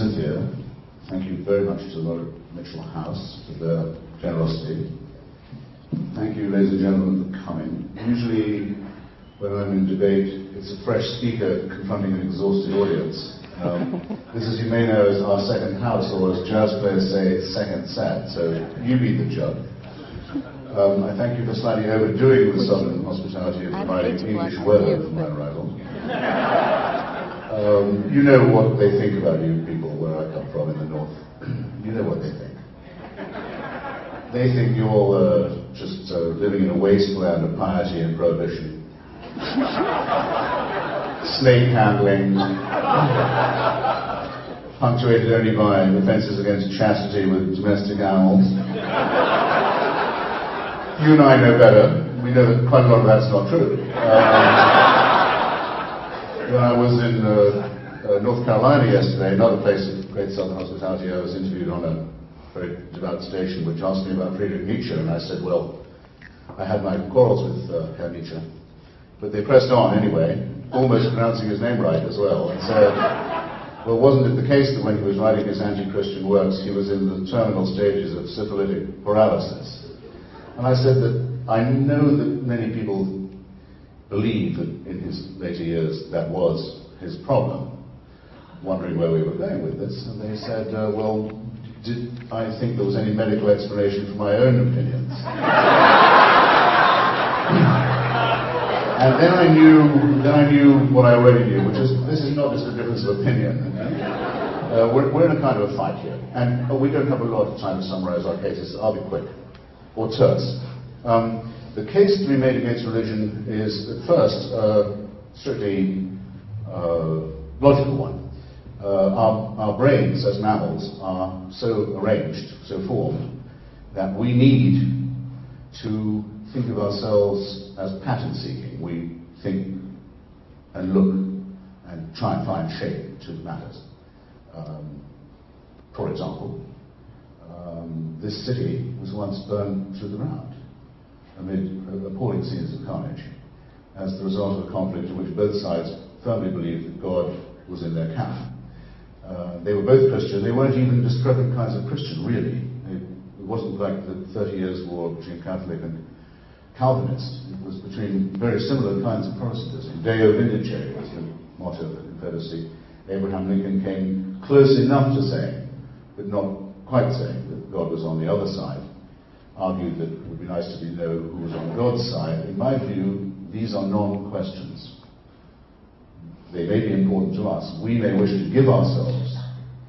Cynthia. Thank you very much to the Mitchell House for their generosity. Thank you, ladies and gentlemen, for coming. Usually, when I'm in debate, it's a fresh speaker confronting an exhausted audience. This, as you may know, is our second house, or as jazz players say, second set, so you be the judge. I thank you for slightly overdoing the southern hospitality and providing English weather for my arrival. You know what they think about you people where I come from in the north. You know what they think. They think you're just living in a wasteland of piety and prohibition. Snake handling, punctuated only by offences against chastity with domestic animals. You and I know better. We know that quite a lot of that's not true. When I was in North Carolina yesterday, another place of great southern hospitality, I was interviewed on a very devout station which asked me about Friedrich Nietzsche, and I said, well, I had my quarrels with Herr Nietzsche, but they pressed on anyway, almost pronouncing his name right as well, and said, well, wasn't it the case that when he was writing his anti-Christian works, he was in the terminal stages of syphilitic paralysis? And I said that I know that many people believe that in his later years that was his problem, wondering where we were going with this, and they said, well, did I think there was any medical explanation for my own opinions? And then I knew what I already knew, which is this is not just a difference of opinion. We're in a kind of a fight here, and we don't have a lot of time to summarize our cases. I'll be quick, or terse. The case to be made against religion is, at first, strictly logical one. Our brains, as mammals, are so arranged, so formed, that we need to think of ourselves as pattern-seeking. We think and look and try and find shape to matters. For example, this city was once burned to the ground amid appalling scenes of carnage as the result of a conflict in which both sides firmly believed that God was in their camp. They were both Christian. They weren't even discrepant kinds of Christian, really. It wasn't like the 30 Years' War between Catholic and Calvinist. It was between very similar kinds of Protestantism. Deo Vindice was the motto of the Confederacy. Abraham Lincoln came close enough to saying, but not quite saying, that God was on the other side. Argued that it would be nice to know who was on God's side. In my view, these are non-questions. They may be important to us. We may wish to give ourselves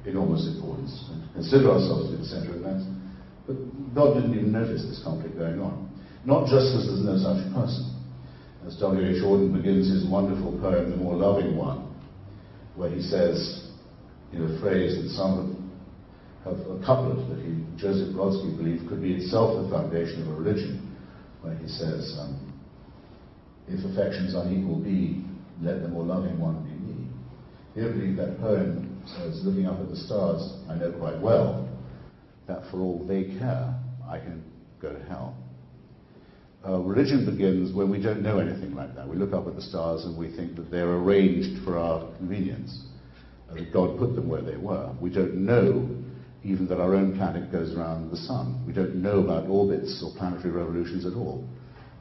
enormous importance and consider ourselves to be the centre of events, but God didn't even notice this conflict going on. Not just because there's no such person. As W.H. Auden begins his wonderful poem, The More Loving One, where he says, in a phrase that some have a couplet that Joseph Brodsky believed could be itself the foundation of a religion, where he says, if affections unequal be, let the more loving one be me. He believed that poem says, looking up at the stars, I know quite well that for all they care, I can go to hell. Religion begins when we don't know anything like that. We look up at the stars and we think that they're arranged for our convenience, that God put them where they were. We don't know even that our own planet goes around the sun. We don't know about orbits or planetary revolutions at all.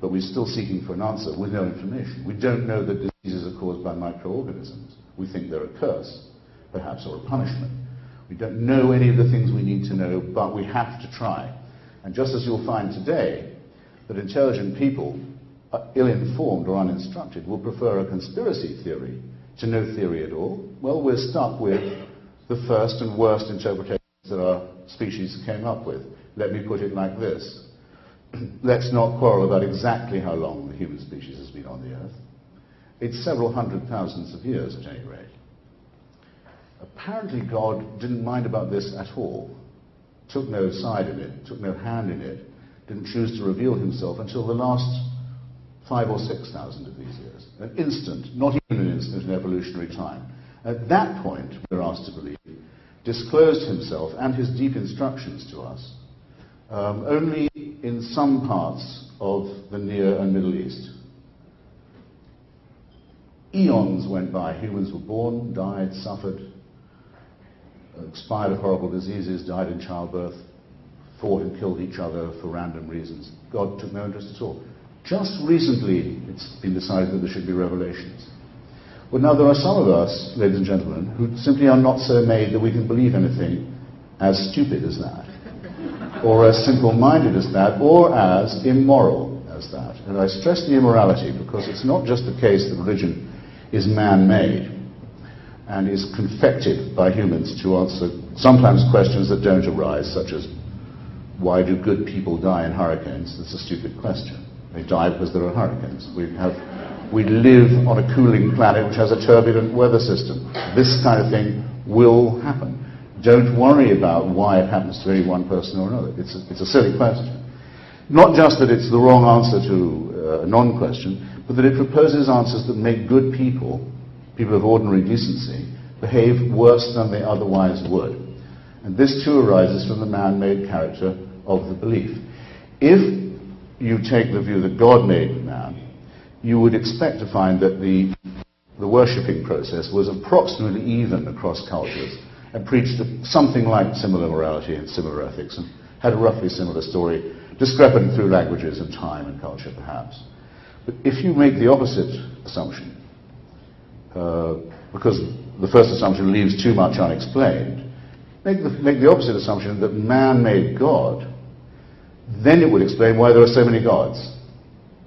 But we're still seeking for an answer with no information. We don't know that diseases are caused by microorganisms. We think they're a curse, perhaps, or a punishment. We don't know any of the things we need to know, but we have to try. And just as you'll find today, that intelligent people, ill-informed or uninstructed, will prefer a conspiracy theory to no theory at all, well, we're stuck with the first and worst interpretations that our species came up with. Let me put it like this. Let's not quarrel about exactly how long the human species has been on the Earth. It's several hundred thousands of years, at any rate. Apparently God didn't mind about this at all, took no side in it, took no hand in it, didn't choose to reveal himself until the last 5,000 or 6,000 of these years. An instant, not even an instant in evolutionary time. At that point, we're asked to believe, disclosed himself and his deep instructions to us, only in some parts of the Near and Middle East. Eons went by, humans were born, died, suffered, expired of horrible diseases, died in childbirth, fought and killed each other for random reasons. God took no interest at all. Just recently, it's been decided that there should be revelations. Well, now there are some of us, ladies and gentlemen, who simply are not so made that we can believe anything as stupid as that, or as simple-minded as that, or as immoral as that. And I stress the immorality because it's not just the case that religion is man-made and is confected by humans to answer sometimes questions that don't arise, such as, why do good people die in hurricanes? That's a stupid question. They die because there are hurricanes. We live on a cooling planet which has a turbulent weather system. This kind of thing will happen. Don't worry about why it happens to any one person or another. It's a silly question. Not just that it's the wrong answer to a non-question, but that it proposes answers that make good people, people of ordinary decency, behave worse than they otherwise would. And this too arises from the man-made character of the belief. If you take the view that God made man, you would expect to find that the worshipping process was approximately even across cultures and preached something like similar morality and similar ethics and had a roughly similar story, discrepant through languages and time and culture perhaps. But if you make the opposite assumption, because the first assumption leaves too much unexplained, make the opposite assumption that man made God, then it would explain why there are so many gods.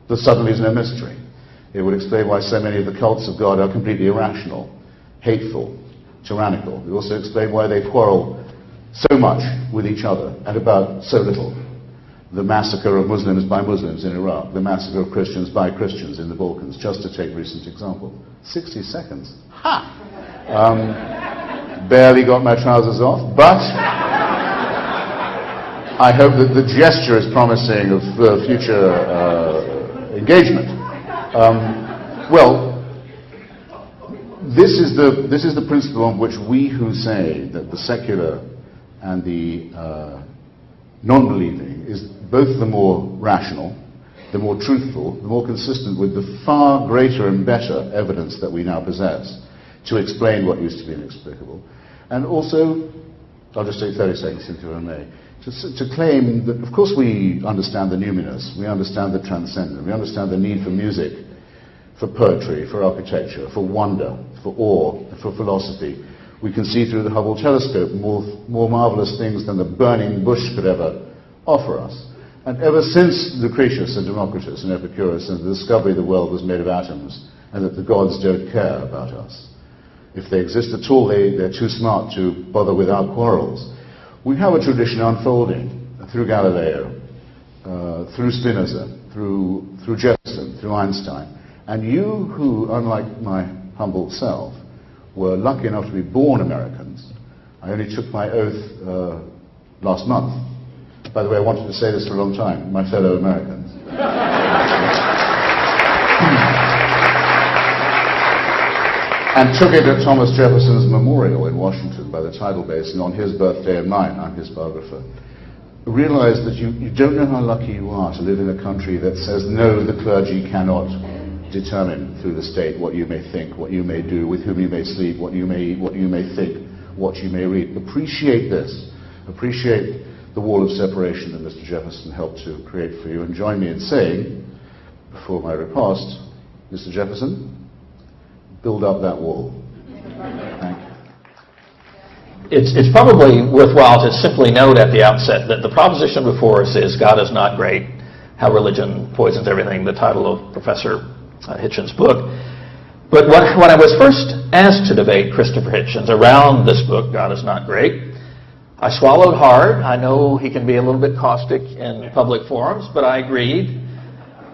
There suddenly is no mystery. It would explain why so many of the cults of God are completely irrational, hateful, tyrannical. It would also explain why they quarrel so much with each other and about so little. The massacre of Muslims by Muslims in Iraq, the massacre of Christians by Christians in the Balkans, just to take recent example. 60 seconds. Ha! Barely got my trousers off, but I hope that the gesture is promising of future engagement. Well, this is the principle on which we who say that the secular and the non-believing is both the more rational, the more truthful, the more consistent with the far greater and better evidence that we now possess to explain what used to be inexplicable. And also, I'll just take 30 seconds if I may, to claim that, of course, we understand the numinous, we understand the transcendent, we understand the need for music, for poetry, for architecture, for wonder, for awe, for philosophy. We can see through the Hubble telescope more marvelous things than the burning bush could ever offer us. And ever since Lucretius and Democritus and Epicurus and the discovery the world was made of atoms and that the gods don't care about us, if they exist at all, they're too smart to bother with our quarrels. We have a tradition unfolding through Galileo, through Spinoza, through Jefferson, through Einstein. And you who, unlike my humble self, were lucky enough to be born Americans, I only took my oath last month. By the way, I wanted to say this for a long time, my fellow Americans. And took it at Thomas Jefferson's memorial in Washington by the tidal basin on his birthday and mine. I'm his biographer. Realize that you don't know how lucky you are to live in a country that says, no, the clergy cannot determine through the state what you may think, what you may do, with whom you may sleep, what you may eat, what you may think, what you may read. Appreciate this. Appreciate the wall of separation that Mr. Jefferson helped to create for you. And join me in saying, before my repast, Mr. Jefferson, build up that wall. Thank you. It's probably worthwhile to simply note at the outset that the proposition before us is God is not great, how religion poisons everything, the title of Professor Hitchens' book. But when I was first asked to debate Christopher Hitchens around this book, God is Not Great, I swallowed hard. I know he can be a little bit caustic in public forums, but I agreed.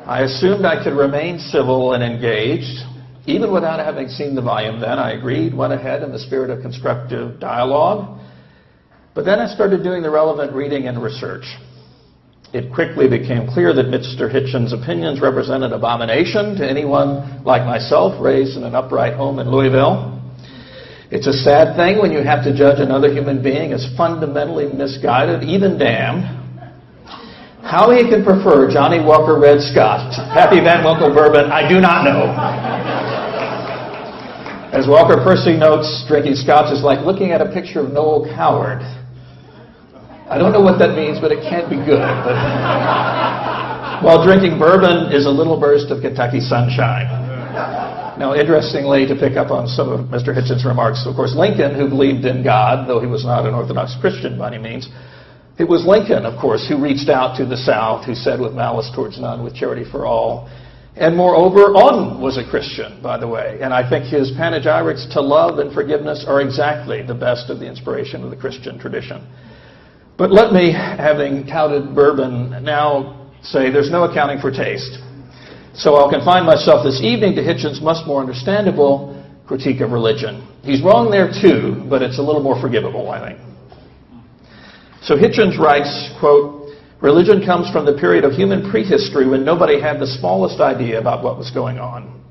I assumed I could remain civil and engaged. Even without having seen the volume then, I agreed, went ahead in the spirit of constructive dialogue. But then I started doing the relevant reading and research. It quickly became clear that Mr. Hitchens' opinions represented abomination to anyone like myself raised in an upright home in Louisville. It's a sad thing when you have to judge another human being as fundamentally misguided, even damned. How he could prefer Johnny Walker Red Scott to Pappy Van Winkle bourbon, I do not know. As Walker Percy notes, drinking scotch is like looking at a picture of Noel Coward. I don't know what that means, but it can't be good. But while drinking bourbon is a little burst of Kentucky sunshine. Now, interestingly, to pick up on some of Mr. Hitchens' remarks, of course, Lincoln, who believed in God, though he was not an Orthodox Christian by any means, it was Lincoln, of course, who reached out to the South, who said, with malice towards none, with charity for all. And moreover, Auden was a Christian, by the way. And I think his panegyrics to love and forgiveness are exactly the best of the inspiration of the Christian tradition. But let me, having touted bourbon, now say there's no accounting for taste. So I'll confine myself this evening to Hitchens' much more understandable critique of religion. He's wrong there too, but it's a little more forgivable, I think. So Hitchens writes, quote, "Religion comes from the period of human prehistory when nobody had the smallest idea about what was going on.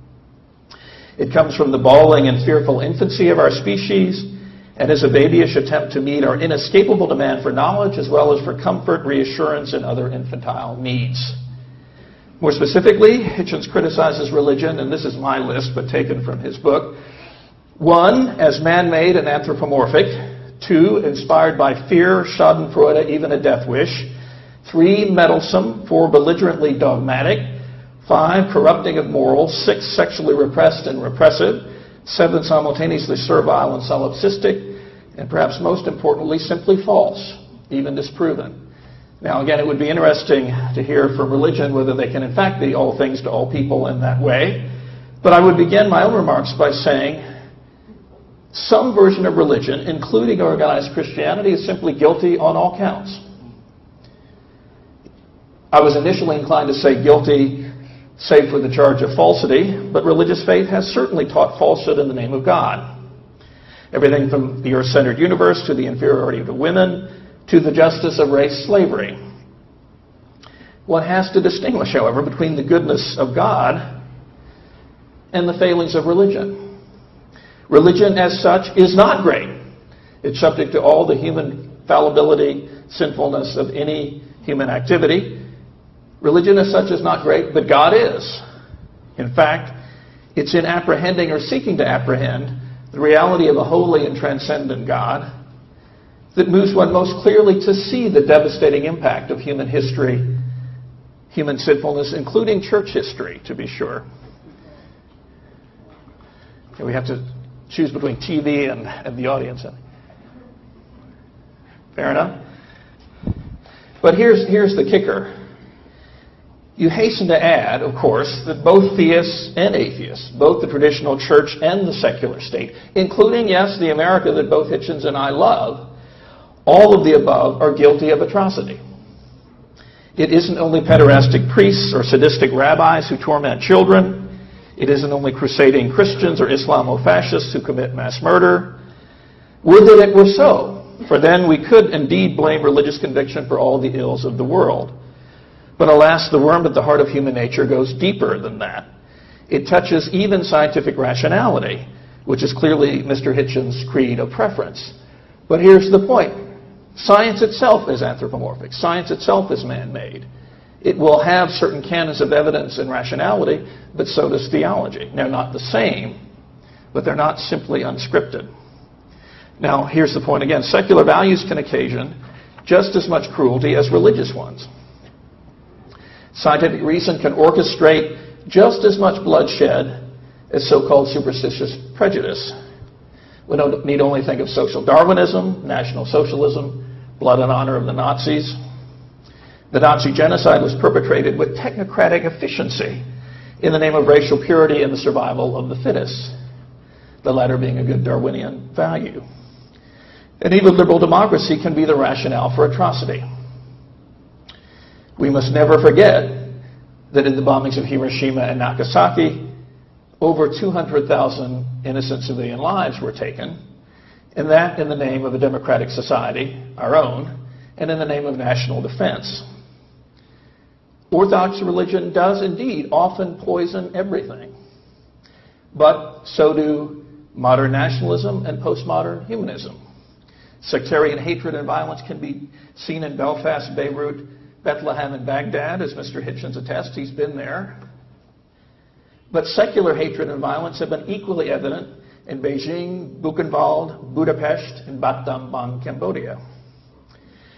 It comes from the bawling and fearful infancy of our species and is a babyish attempt to meet our inescapable demand for knowledge as well as for comfort, reassurance, and other infantile needs." More specifically, Hitchens criticizes religion, and this is my list but taken from his book. 1, as man-made and anthropomorphic. 2, inspired by fear, schadenfreude, even a death wish. 3, meddlesome. 4, belligerently dogmatic. 5, corrupting of morals. 6, sexually repressed and repressive. 7, simultaneously servile and solipsistic. And perhaps most importantly, simply false, even disproven. Now, again, it would be interesting to hear from religion whether they can in fact be all things to all people in that way. But I would begin my own remarks by saying some version of religion, including organized Christianity, is simply guilty on all counts. I was initially inclined to say guilty save for the charge of falsity, but religious faith has certainly taught falsehood in the name of God. Everything from the earth-centered universe to the inferiority of women to the justice of race slavery. One has to distinguish, however, between the goodness of God and the failings of religion. Religion as such is not great. It's subject to all the human fallibility, sinfulness of any human activity. Religion as such is not great, but God is. In fact, it's in apprehending or seeking to apprehend the reality of a holy and transcendent God that moves one most clearly to see the devastating impact of human history, human sinfulness, including church history, to be sure. And we have to choose between TV and the audience. Fair enough? But here's the kicker. You hasten to add, of course, that both theists and atheists, both the traditional church and the secular state, including, yes, the America that both Hitchens and I love, all of the above are guilty of atrocity. It isn't only pederastic priests or sadistic rabbis who torment children. It isn't only crusading Christians or Islamo-fascists who commit mass murder. Would that it were so, for then we could indeed blame religious conviction for all the ills of the world. But alas, the worm at the heart of human nature goes deeper than that. It touches even scientific rationality, which is clearly Mr. Hitchens' creed of preference. But here's the point. Science itself is anthropomorphic. Science itself is man-made. It will have certain canons of evidence and rationality, but so does theology. They're not the same, but they're not simply unscripted. Now, here's the point again. Secular values can occasion just as much cruelty as religious ones. Scientific reason can orchestrate just as much bloodshed as so-called superstitious prejudice. We don't need only think of social Darwinism, National Socialism, blood and honor of the Nazis. The Nazi genocide was perpetrated with technocratic efficiency in the name of racial purity and the survival of the fittest, the latter being a good Darwinian value. And even liberal democracy can be the rationale for atrocity. We must never forget that in the bombings of Hiroshima and Nagasaki, over 200,000 innocent civilian lives were taken, and that in the name of a democratic society, our own, and in the name of national defense. Orthodox religion does indeed often poison everything, but so do modern nationalism and postmodern humanism. Sectarian hatred and violence can be seen in Belfast, Beirut, Bethlehem, and Baghdad, as Mr. Hitchens attests. He's been there. But secular hatred and violence have been equally evident in Beijing, Buchenwald, Budapest, and Battambang, Cambodia.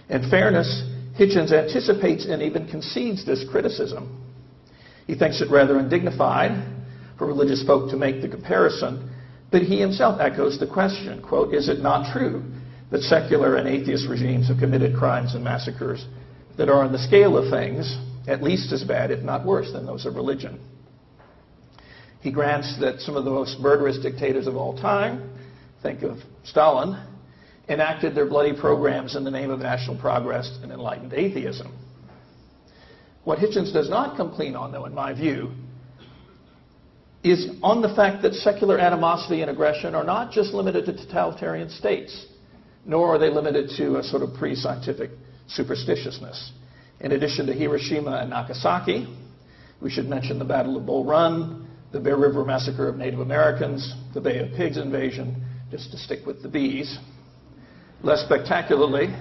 In fairness, Hitchens anticipates and even concedes this criticism. He thinks it rather undignified for religious folk to make the comparison, but he himself echoes the question, quote, "Is it not true that secular and atheist regimes have committed crimes and massacres that are on the scale of things at least as bad, if not worse, than those of religion?" He grants that some of the most murderous dictators of all time, think of Stalin, enacted their bloody programs in the name of national progress and enlightened atheism. What Hitchens does not come clean on, though, in my view, is on the fact that secular animosity and aggression are not just limited to totalitarian states, nor are they limited to a sort of pre-scientific superstitiousness. In addition to Hiroshima and Nagasaki, we should mention the Battle of Bull Run, the Bear River massacre of Native Americans, the Bay of Pigs invasion, just to stick with the bees. Less spectacularly,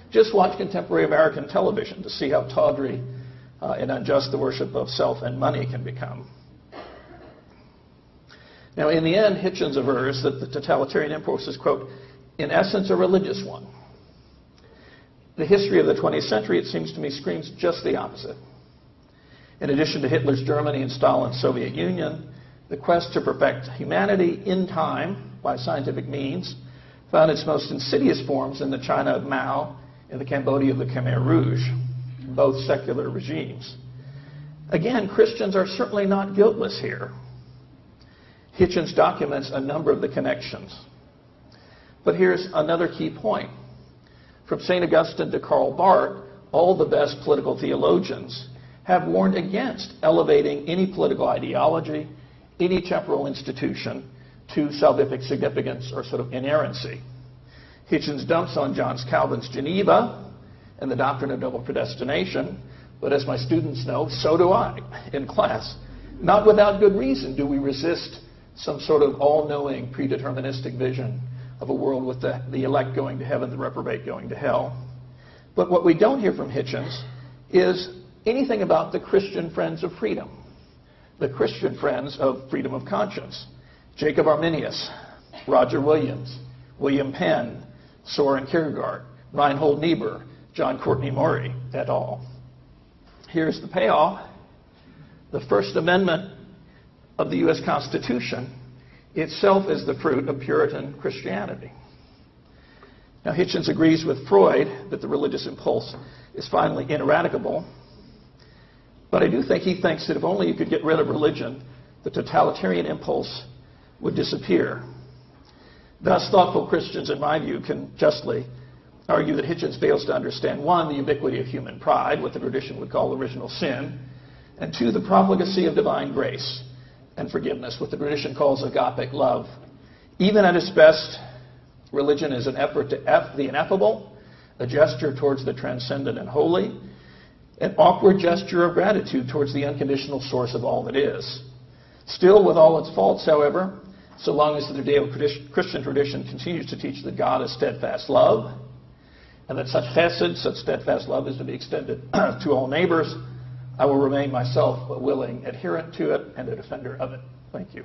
just watch contemporary American television to see how tawdry and unjust the worship of self and money can become. Now, in the end, Hitchens avers that the totalitarian impulse is, quote, "in essence a religious one." The history of the 20th century, it seems to me, screams just the opposite. In addition to Hitler's Germany and Stalin's Soviet Union, the quest to perfect humanity in time by scientific means found its most insidious forms in the China of Mao and the Cambodia of the Khmer Rouge, both secular regimes. Again, Christians are certainly not guiltless here. Hitchens documents a number of the connections. But here's another key point. From St. Augustine to Karl Barth, all the best political theologians have warned against elevating any political ideology, any temporal institution, to salvific significance or sort of inerrancy. Hitchens dumps on John Calvin's Geneva and the doctrine of double predestination, but as my students know, so do I in class. Not without good reason do we resist some sort of all-knowing, predeterministic vision of a world with the elect going to heaven, the reprobate going to hell. But what we don't hear from Hitchens is anything about the Christian friends of freedom, the Christian friends of freedom of conscience. Jacob Arminius, Roger Williams, William Penn, Soren Kierkegaard, Reinhold Niebuhr, John Courtney Murray, et al. Here's the payoff. The First Amendment of the U.S. Constitution itself is the fruit of Puritan Christianity. Now, Hitchens agrees with Freud that the religious impulse is finally ineradicable, but I do think he thinks that if only you could get rid of religion, the totalitarian impulse would disappear. Thus, thoughtful Christians, in my view, can justly argue that Hitchens fails to understand, one, the ubiquity of human pride, what the tradition would call original sin, and two, the profligacy of divine grace and forgiveness, what the tradition calls agapic love. Even at its best, religion is an effort to the ineffable, a gesture towards the transcendent and holy, an awkward gesture of gratitude towards the unconditional source of all that is. Still, with all its faults, however, so long as the Judeo-Christian tradition continues to teach that God is steadfast love, and that such chesed, such steadfast love, is to be extended to all neighbors, I will remain myself a willing adherent to it and a defender of it. Thank you.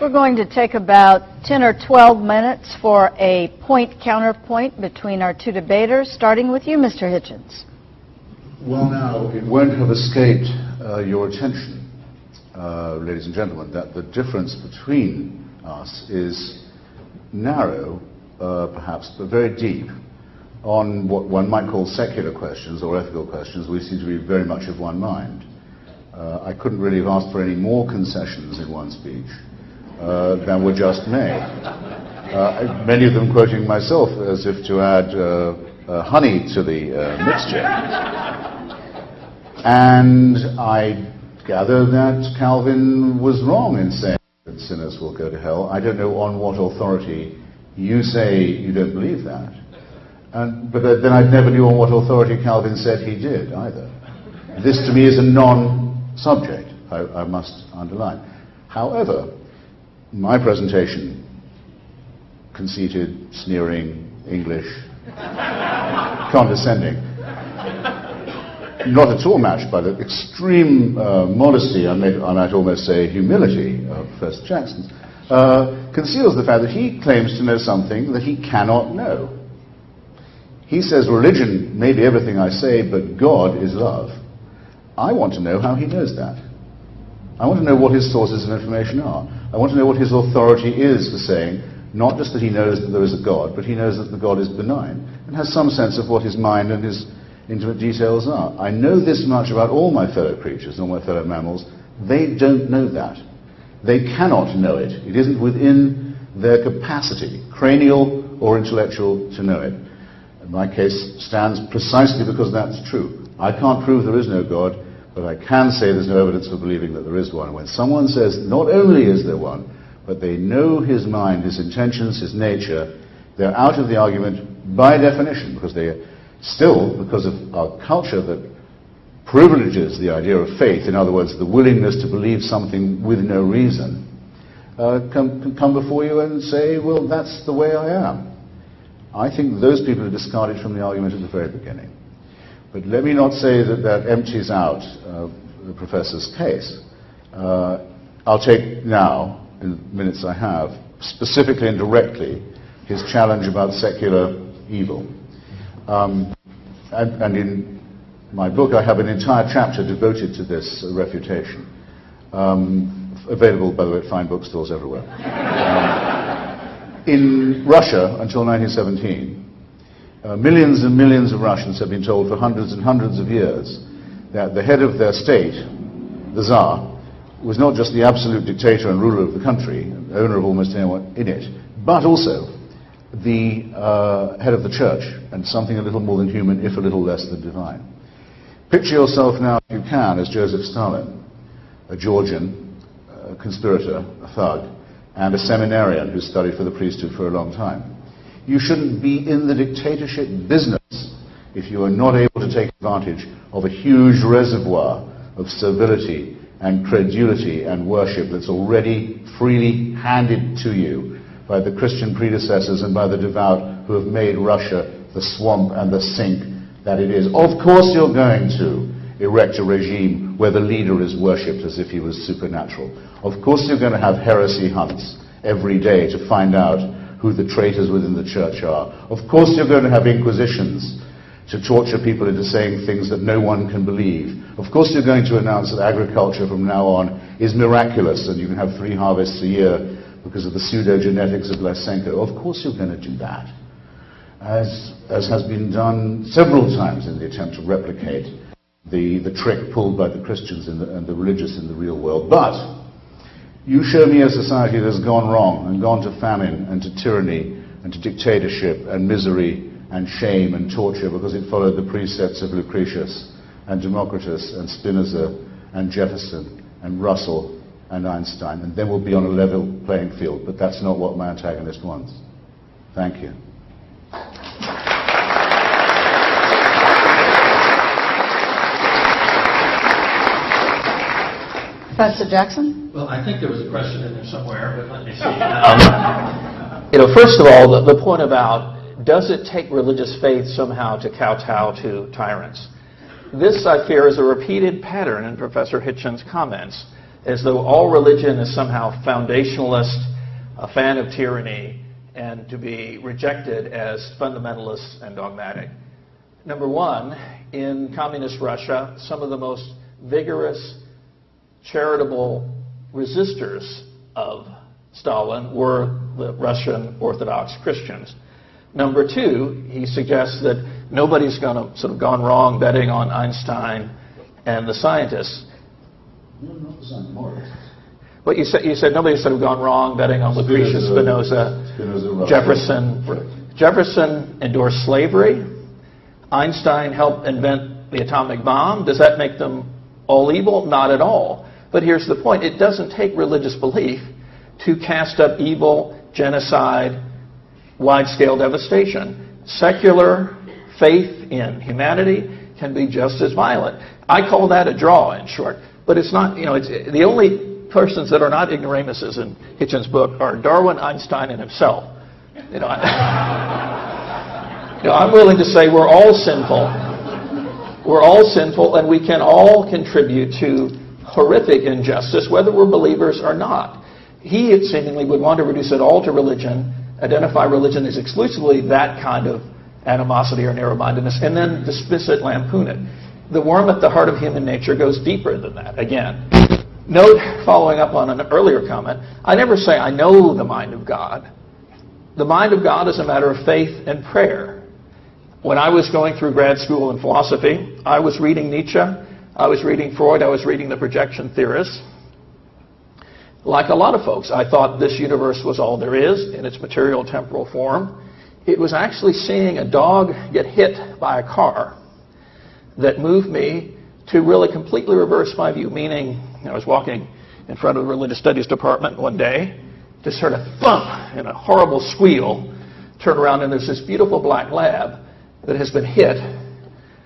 We're going to take about 10 or 12 minutes for a point-counterpoint between our two debaters, starting with you, Mr. Hitchens. Well, now, it won't have escaped your attention, ladies and gentlemen, that the difference between us is narrow, perhaps, but very deep. On what one might call secular questions or ethical questions, we seem to be very much of one mind. I couldn't really have asked for any more concessions in one speech than were just made. Many of them quoting myself as if to add honey to the mixture. And I gather that Calvin was wrong in saying that sinners will go to hell. I don't know on what authority you say you don't believe that. But then I never knew on what authority Calvin said he did either. This to me is a non-subject, I must underline. However, my presentation, conceited, sneering, English, condescending. Not at all matched by the extreme modesty, I might almost say humility, of Professor Jackson's, conceals the fact that he claims to know something that he cannot know. He says religion may be everything I say, but God is love. I want to know how he knows that. I want to know what his sources of information are. I want to know what his authority is for saying, not just that he knows that there is a God, but he knows that the God is benign and has some sense of what his mind and his intimate details are. I know this much about all my fellow creatures and all my fellow mammals. They don't know that. They cannot know it. It isn't within their capacity, cranial or intellectual, to know it. And my case stands precisely because that's true. I can't prove there is no God, but I can say there's no evidence for believing that there is one. When someone says not only is there one, but they know his mind, his intentions, his nature, they're out of the argument by definition, because they still, because of our culture that privileges the idea of faith, in other words, the willingness to believe something with no reason, can come before you and say, well, that's the way I am. I think those people are discarded from the argument at the very beginning. But let me not say that that empties out the professor's case. I'll take now, in the minutes I have, specifically and directly, his challenge about secular evil. And in my book, I have an entire chapter devoted to this refutation, available, by the way, at fine bookstores everywhere. In Russia, until 1917, millions and millions of Russians have been told for hundreds and hundreds of years that the head of their state, the Tsar, was not just the absolute dictator and ruler of the country, owner of almost anyone in it, but also the head of the church, and something a little more than human, if a little less than divine. Picture yourself now, if you can, as Joseph Stalin, a Georgian conspirator, a thug, and a seminarian who studied for the priesthood for a long time. You shouldn't be in the dictatorship business if you are not able to take advantage of a huge reservoir of servility and credulity and worship that's already freely handed to you by the Christian predecessors and by the devout who have made Russia the swamp and the sink that it is. Of course you're going to erect a regime where the leader is worshipped as if he was supernatural. Of course you're going to have heresy hunts every day to find out who the traitors within the church are. Of course you're going to have inquisitions to torture people into saying things that no one can believe. Of course you're going to announce that agriculture from now on is miraculous and you can have 3 harvests a year because of the pseudo-genetics of Lysenko. Of course you're going to do that, as has been done several times in the attempt to replicate the trick pulled by the Christians and the religious in the real world. But you show me a society that has gone wrong and gone to famine and to tyranny and to dictatorship and misery and shame and torture because it followed the precepts of Lucretius and Democritus and Spinoza and Jefferson and Russell and Einstein, and then we'll be on a level playing field. But that's not what my antagonist wants. Thank you. Professor Jackson? Well, I think there was a question in there somewhere, but let me see. First of all, the point about does it take religious faith somehow to kowtow to tyrants? This, I fear, is a repeated pattern in Professor Hitchens' comments, as though all religion is somehow foundationalist, a fan of tyranny, and to be rejected as fundamentalist and dogmatic. Number one, in communist Russia, some of the most vigorous, charitable resistors of Stalin were the Russian Orthodox Christians. Number two, he suggests that nobody's going to sort of gone wrong betting on Einstein and the scientists. No, not the scientists. Well, you said nobody's sort of gone wrong betting on Lucretius, Spinoza, Jefferson. Jefferson endorsed slavery. Einstein helped invent the atomic bomb. Does that make them all evil? Not at all. But here's the point. It doesn't take religious belief to cast up evil, genocide, wide-scale devastation. Secular faith in humanity can be just as violent. I call that a draw, in short. But it's not, it's the only persons that are not ignoramuses in Hitchens' book are Darwin, Einstein, and himself. I'm willing to say we're all sinful. We're all sinful, and we can all contribute to horrific injustice, whether we're believers or not. He seemingly would want to reduce it all to religion, identify religion as exclusively that kind of animosity or narrow-mindedness, and then dismiss it, lampoon it. The worm at the heart of human nature goes deeper than that. Again, note, following up on an earlier comment, I never say I know the mind of God. The mind of God is a matter of faith and prayer. When I was going through grad school in philosophy, I was reading Nietzsche, I was reading Freud, I was reading the projection theorists. Like a lot of folks, I thought this universe was all there is in its material temporal form. It was actually seeing a dog get hit by a car that moved me to really completely reverse my view, meaning I was walking in front of the religious studies department one day, just heard a thump and a horrible squeal, turn around and there's this beautiful black lab that has been hit,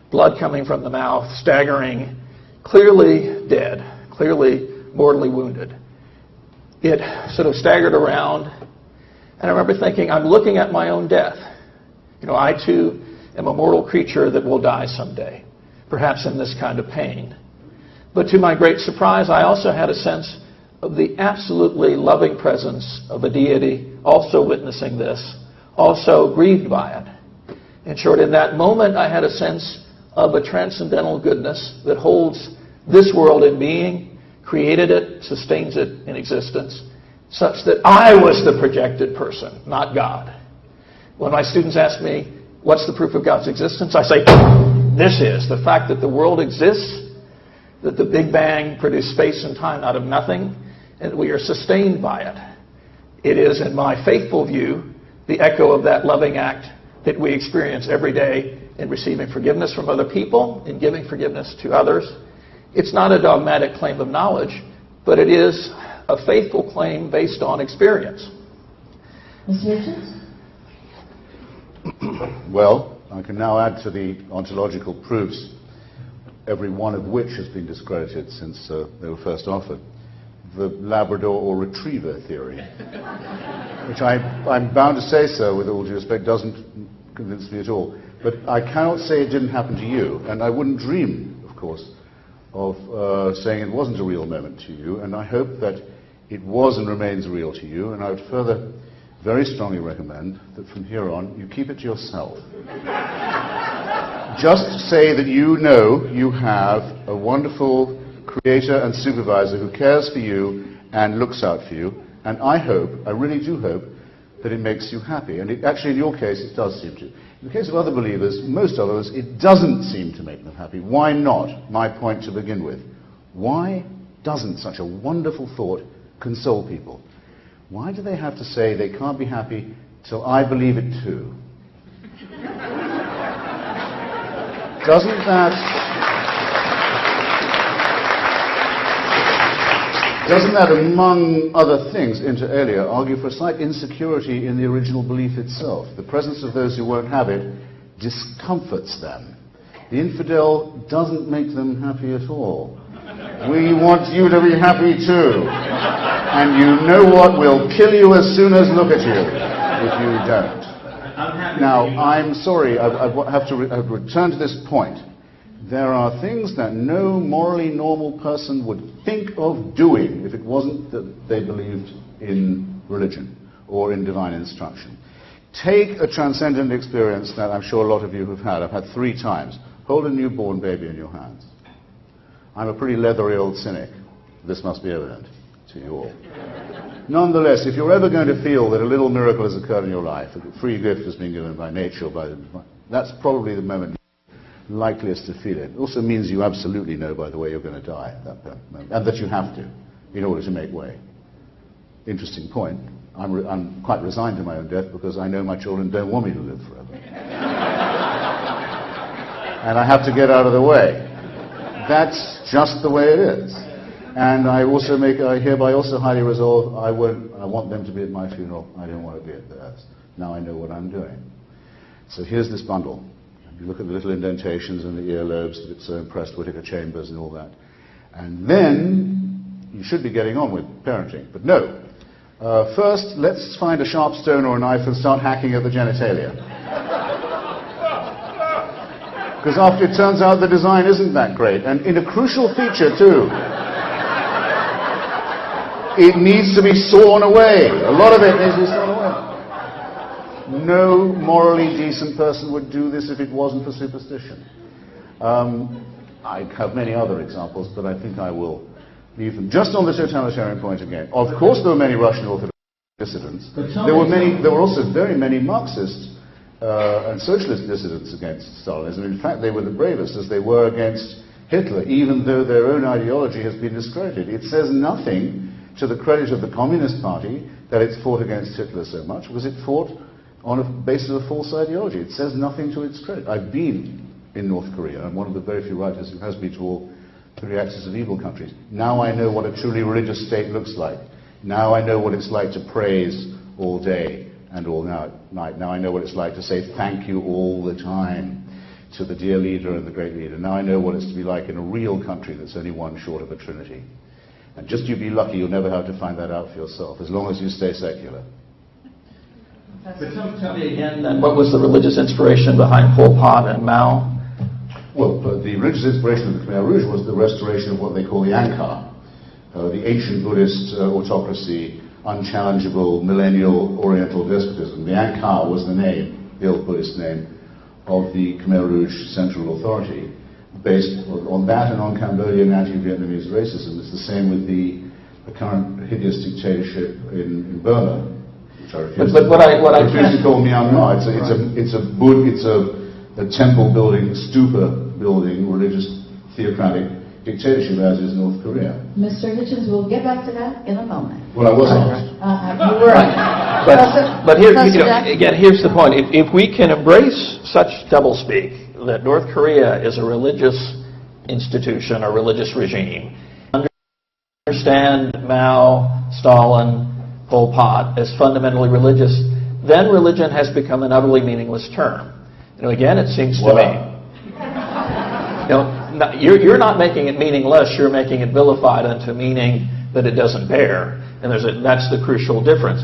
blood coming from the mouth, staggering, clearly dead, clearly mortally wounded. It sort of staggered around, and I remember thinking, I'm looking at my own death. I too am a mortal creature that will die someday, perhaps in this kind of pain. But to my great surprise, I also had a sense of the absolutely loving presence of a deity also witnessing this, also grieved by it. In short, in that moment, I had a sense of a transcendental goodness that holds this world in being, created it, sustains it in existence, such that I was the projected person, not God. When my students ask me, what's the proof of God's existence? I say, this is the fact that the world exists, that the Big Bang produced space and time out of nothing, and we are sustained by it. It is, in my faithful view, the echo of that loving act that we experience every day in receiving forgiveness from other people, in giving forgiveness to others. It's not a dogmatic claim of knowledge, but it is a faithful claim based on experience. Mr. Hitchens? Well, I can now add to the ontological proofs, every one of which has been discredited since they were first offered. The Labrador or Retriever theory, which I'm bound to say so, with all due respect, doesn't convince me at all. But I cannot say it didn't happen to you, and I wouldn't dream, of course, of saying it wasn't a real moment to you, and I hope that it was and remains real to you, and I would further very strongly recommend that from here on you keep it to yourself. Just say that you know you have a wonderful creator and supervisor who cares for you and looks out for you, and I hope, I really do hope, that it makes you happy. And it, actually in your case it does seem to. In the case of other believers, most others, it doesn't seem to make them happy. Why not? My point to begin with. Why doesn't such a wonderful thought console people? Why do they have to say they can't be happy till I believe it too? Doesn't that, among other things, inter alia, argue for a slight insecurity in the original belief itself? The presence of those who won't have it discomforts them. The infidel doesn't make them happy at all. We want you to be happy too. And you know what? We'll kill you as soon as look at you if you don't. Now, I'm sorry, I have to return to this point. There are things that no morally normal person would think of doing if it wasn't that they believed in religion or in divine instruction. Take a transcendent experience that I'm sure a lot of you have had. I've had 3 times. Hold a newborn baby in your hands. I'm a pretty leathery old cynic. This must be evident to you all. Nonetheless, if you're ever going to feel that a little miracle has occurred in your life, a free gift has been given by nature, that's probably the moment likeliest to feel it. It also means you absolutely know, by the way, you're going to die at that moment, and that you have to in order to make way. Interesting point. I'm quite resigned to my own death because I know my children don't want me to live forever. And I have to get out of the way. That's just the way it is. And I hereby also highly resolve I want them to be at my funeral. I don't want to be at theirs. Now I know what I'm doing. So here's this bundle. You look at the little indentations in the earlobes that it's so impressed Whittaker Chambers and all that. And then you should be getting on with parenting. But no. First, let's find a sharp stone or a knife and start hacking at the genitalia. Because after it turns out the design isn't that great. And in a crucial feature, too. It needs to be sawn away. A lot of it needs to be sawn away. No morally decent person would do this if it wasn't for superstition. I have many other examples, but I think I will leave them. Just on the totalitarian point again. Of course there were many Russian Orthodox dissidents. There were also very many Marxist and socialist dissidents against Stalinism. In fact, they were the bravest, as they were against Hitler, even though their own ideology has been discredited. It says nothing to the credit of the Communist Party that it's fought against Hitler so much, because it fought on a basis of false ideology. It says nothing to its credit. I've been in North Korea. I'm one of the very few writers who has been to all three axis of evil countries. Now I know what a truly religious state looks like. Now I know what it's like to praise all day and all night. Now I know what it's like to say thank you all the time to the dear leader and the great leader. Now I know what it's to be like in a real country that's only one short of a trinity. And just you be lucky, you'll never have to find that out for yourself, as long as you stay secular. But tell me again, then, what was the religious inspiration behind Pol Pot and Mao? Well, the religious inspiration of the Khmer Rouge was the restoration of what they call the Angkar, the ancient Buddhist autocracy, unchallengeable millennial Oriental despotism. The Angkar was the name, the old Buddhist name, of the Khmer Rouge Central Authority, based on that and on Cambodian anti-Vietnamese racism. It's the same with the current hideous dictatorship in Burma, which I refuse to call Myanmar. It's a temple building, stupa building, religious theocratic dictatorship as is North Korea. Mr. Hitchens, we'll get back to that in a moment. Well, I wasn't. You were. But here, again, here's the point. If we can embrace such doublespeak, that North Korea is a religious institution, a religious regime, understand Mao, Stalin, Pol Pot as fundamentally religious, then religion has become an utterly meaningless term. Again, it seems to me, you're not making it meaningless, you're making it vilified into meaning that it doesn't bear, and that's the crucial difference.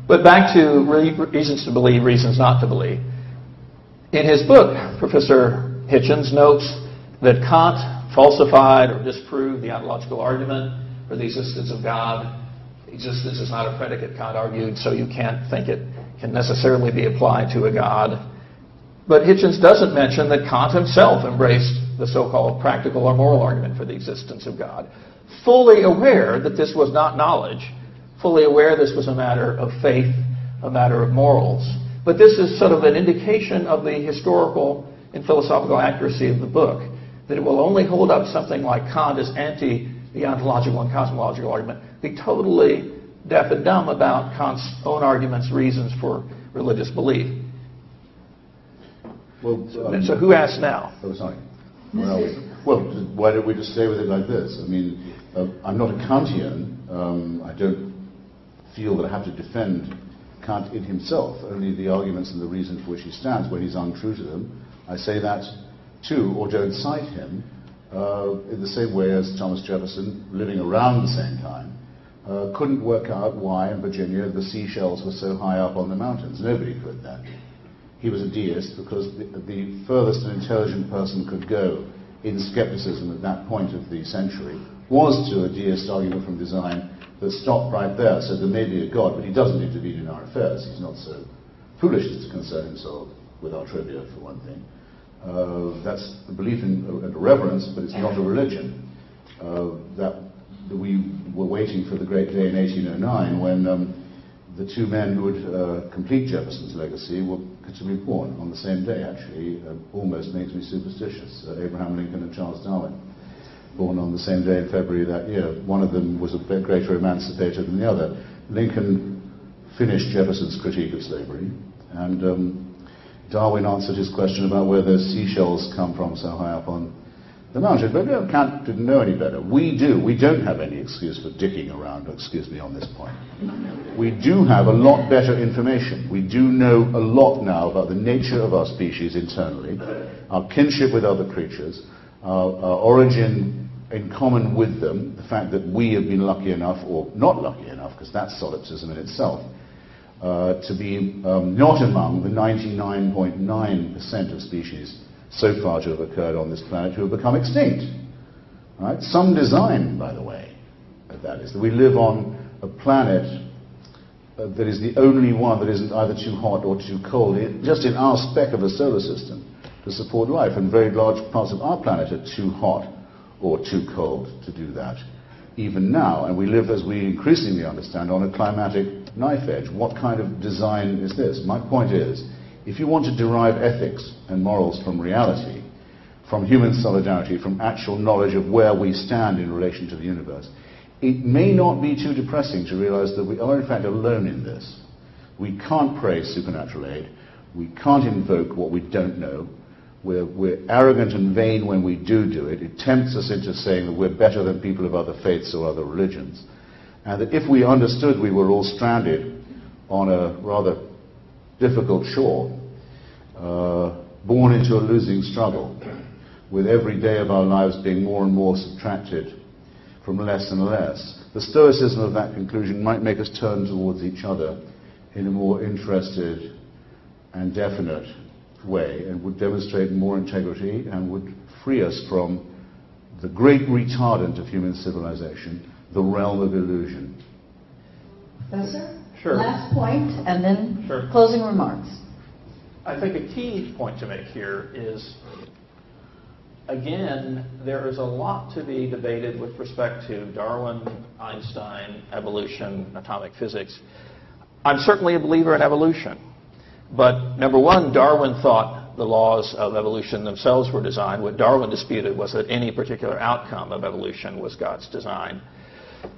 But back to reasons to believe, reasons not to believe. In his book, Professor Hitchens notes that Kant falsified or disproved the ontological argument for the existence of God. Existence is not a predicate, Kant argued, so you can't think it can necessarily be applied to a God. But Hitchens doesn't mention that Kant himself embraced the so-called practical or moral argument for the existence of God, fully aware that this was not knowledge, fully aware this was a matter of faith, a matter of morals. But this is sort of an indication of the historical and philosophical accuracy of the book, that it will only hold up something like Kant as anti the ontological and cosmological argument, be totally deaf and dumb about Kant's own arguments, reasons for religious belief. Well, so who asks now? Oh, sorry. Well, why don't we just stay with it like this? I mean, I'm not a Kantian. I don't feel that I have to defend Kant in himself, only the arguments and the reason for which he stands. When he's untrue to them, I say that too, or don't cite him, in the same way as Thomas Jefferson, living around the same time, couldn't work out why in Virginia the seashells were so high up on the mountains. Nobody could that. He was a deist because the furthest an intelligent person could go in skepticism at that point of the century was to a deist argument from design that stopped right there. So there may be a God, but he doesn't intervene in our affairs. He's not so foolish as to concern himself with our trivia, for one thing. That's a belief in a reverence, but it's not a religion. That we were waiting for the great day in 1809 when the two men who would complete Jefferson's legacy were to be born on the same day, actually. Almost makes me superstitious. Abraham Lincoln and Charles Darwin, born on the same day in February that year. One of them was a greater emancipator than the other. Lincoln finished Jefferson's critique of slavery, and Darwin answered his question about where those seashells come from so high up on the mountain. But Kant didn't know any better. We do. We don't have any excuse for dicking around, excuse me, on this point. We do have a lot better information. We do know a lot now about the nature of our species internally, our kinship with other creatures, our origin in common with them, the fact that we have been lucky enough, or not lucky enough, because that's solipsism in itself, to be not among the 99.9% of species so far to have occurred on this planet who have become extinct. Right? Some design, by the way, of that is that we live on a planet that is the only one that isn't either too hot or too cold, just in our speck of a solar system, to support life. And very large parts of our planet are too hot or too cold to do that, even now. And we live, as we increasingly understand, on a climatic knife edge. What kind of design is this? My point is, if you want to derive ethics and morals from reality, from human solidarity, from actual knowledge of where we stand in relation to the universe, it may not be too depressing to realize that we are in fact alone in this. We can't praise supernatural aid. We can't invoke what we don't know. We're arrogant and vain when we do it. It tempts us into saying that we're better than people of other faiths or other religions. And that if we understood we were all stranded on a rather difficult shore, born into a losing struggle, with every day of our lives being more and more subtracted from less and less, the stoicism of that conclusion might make us turn towards each other in a more interested and definite way, and would demonstrate more integrity and would free us from the great retardant of human civilization, the realm of illusion. Professor? Sure. Last point, and then Sure. closing remarks. I think a key point to make here is, again, there is a lot to be debated with respect to Darwin, Einstein, evolution, atomic physics. I'm certainly a believer in evolution. But number one, Darwin thought the laws of evolution themselves were designed. What Darwin disputed was that any particular outcome of evolution was God's design.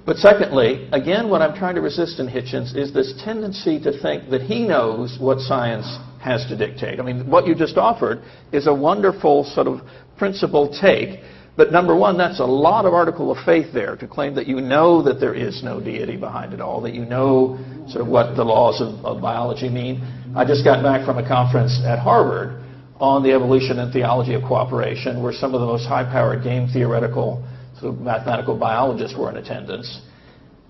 But secondly, again, what I'm trying to resist in Hitchens is this tendency to think that he knows what science has to dictate. I mean, what you just offered is a wonderful sort of principled take. But number one, that's a lot of article of faith there, to claim that you know that there is no deity behind it all, that you know sort of what the laws of biology mean. I just got back from a conference at Harvard on the evolution and theology of cooperation, where some of the most high-powered game theoretical sort of mathematical biologists were in attendance.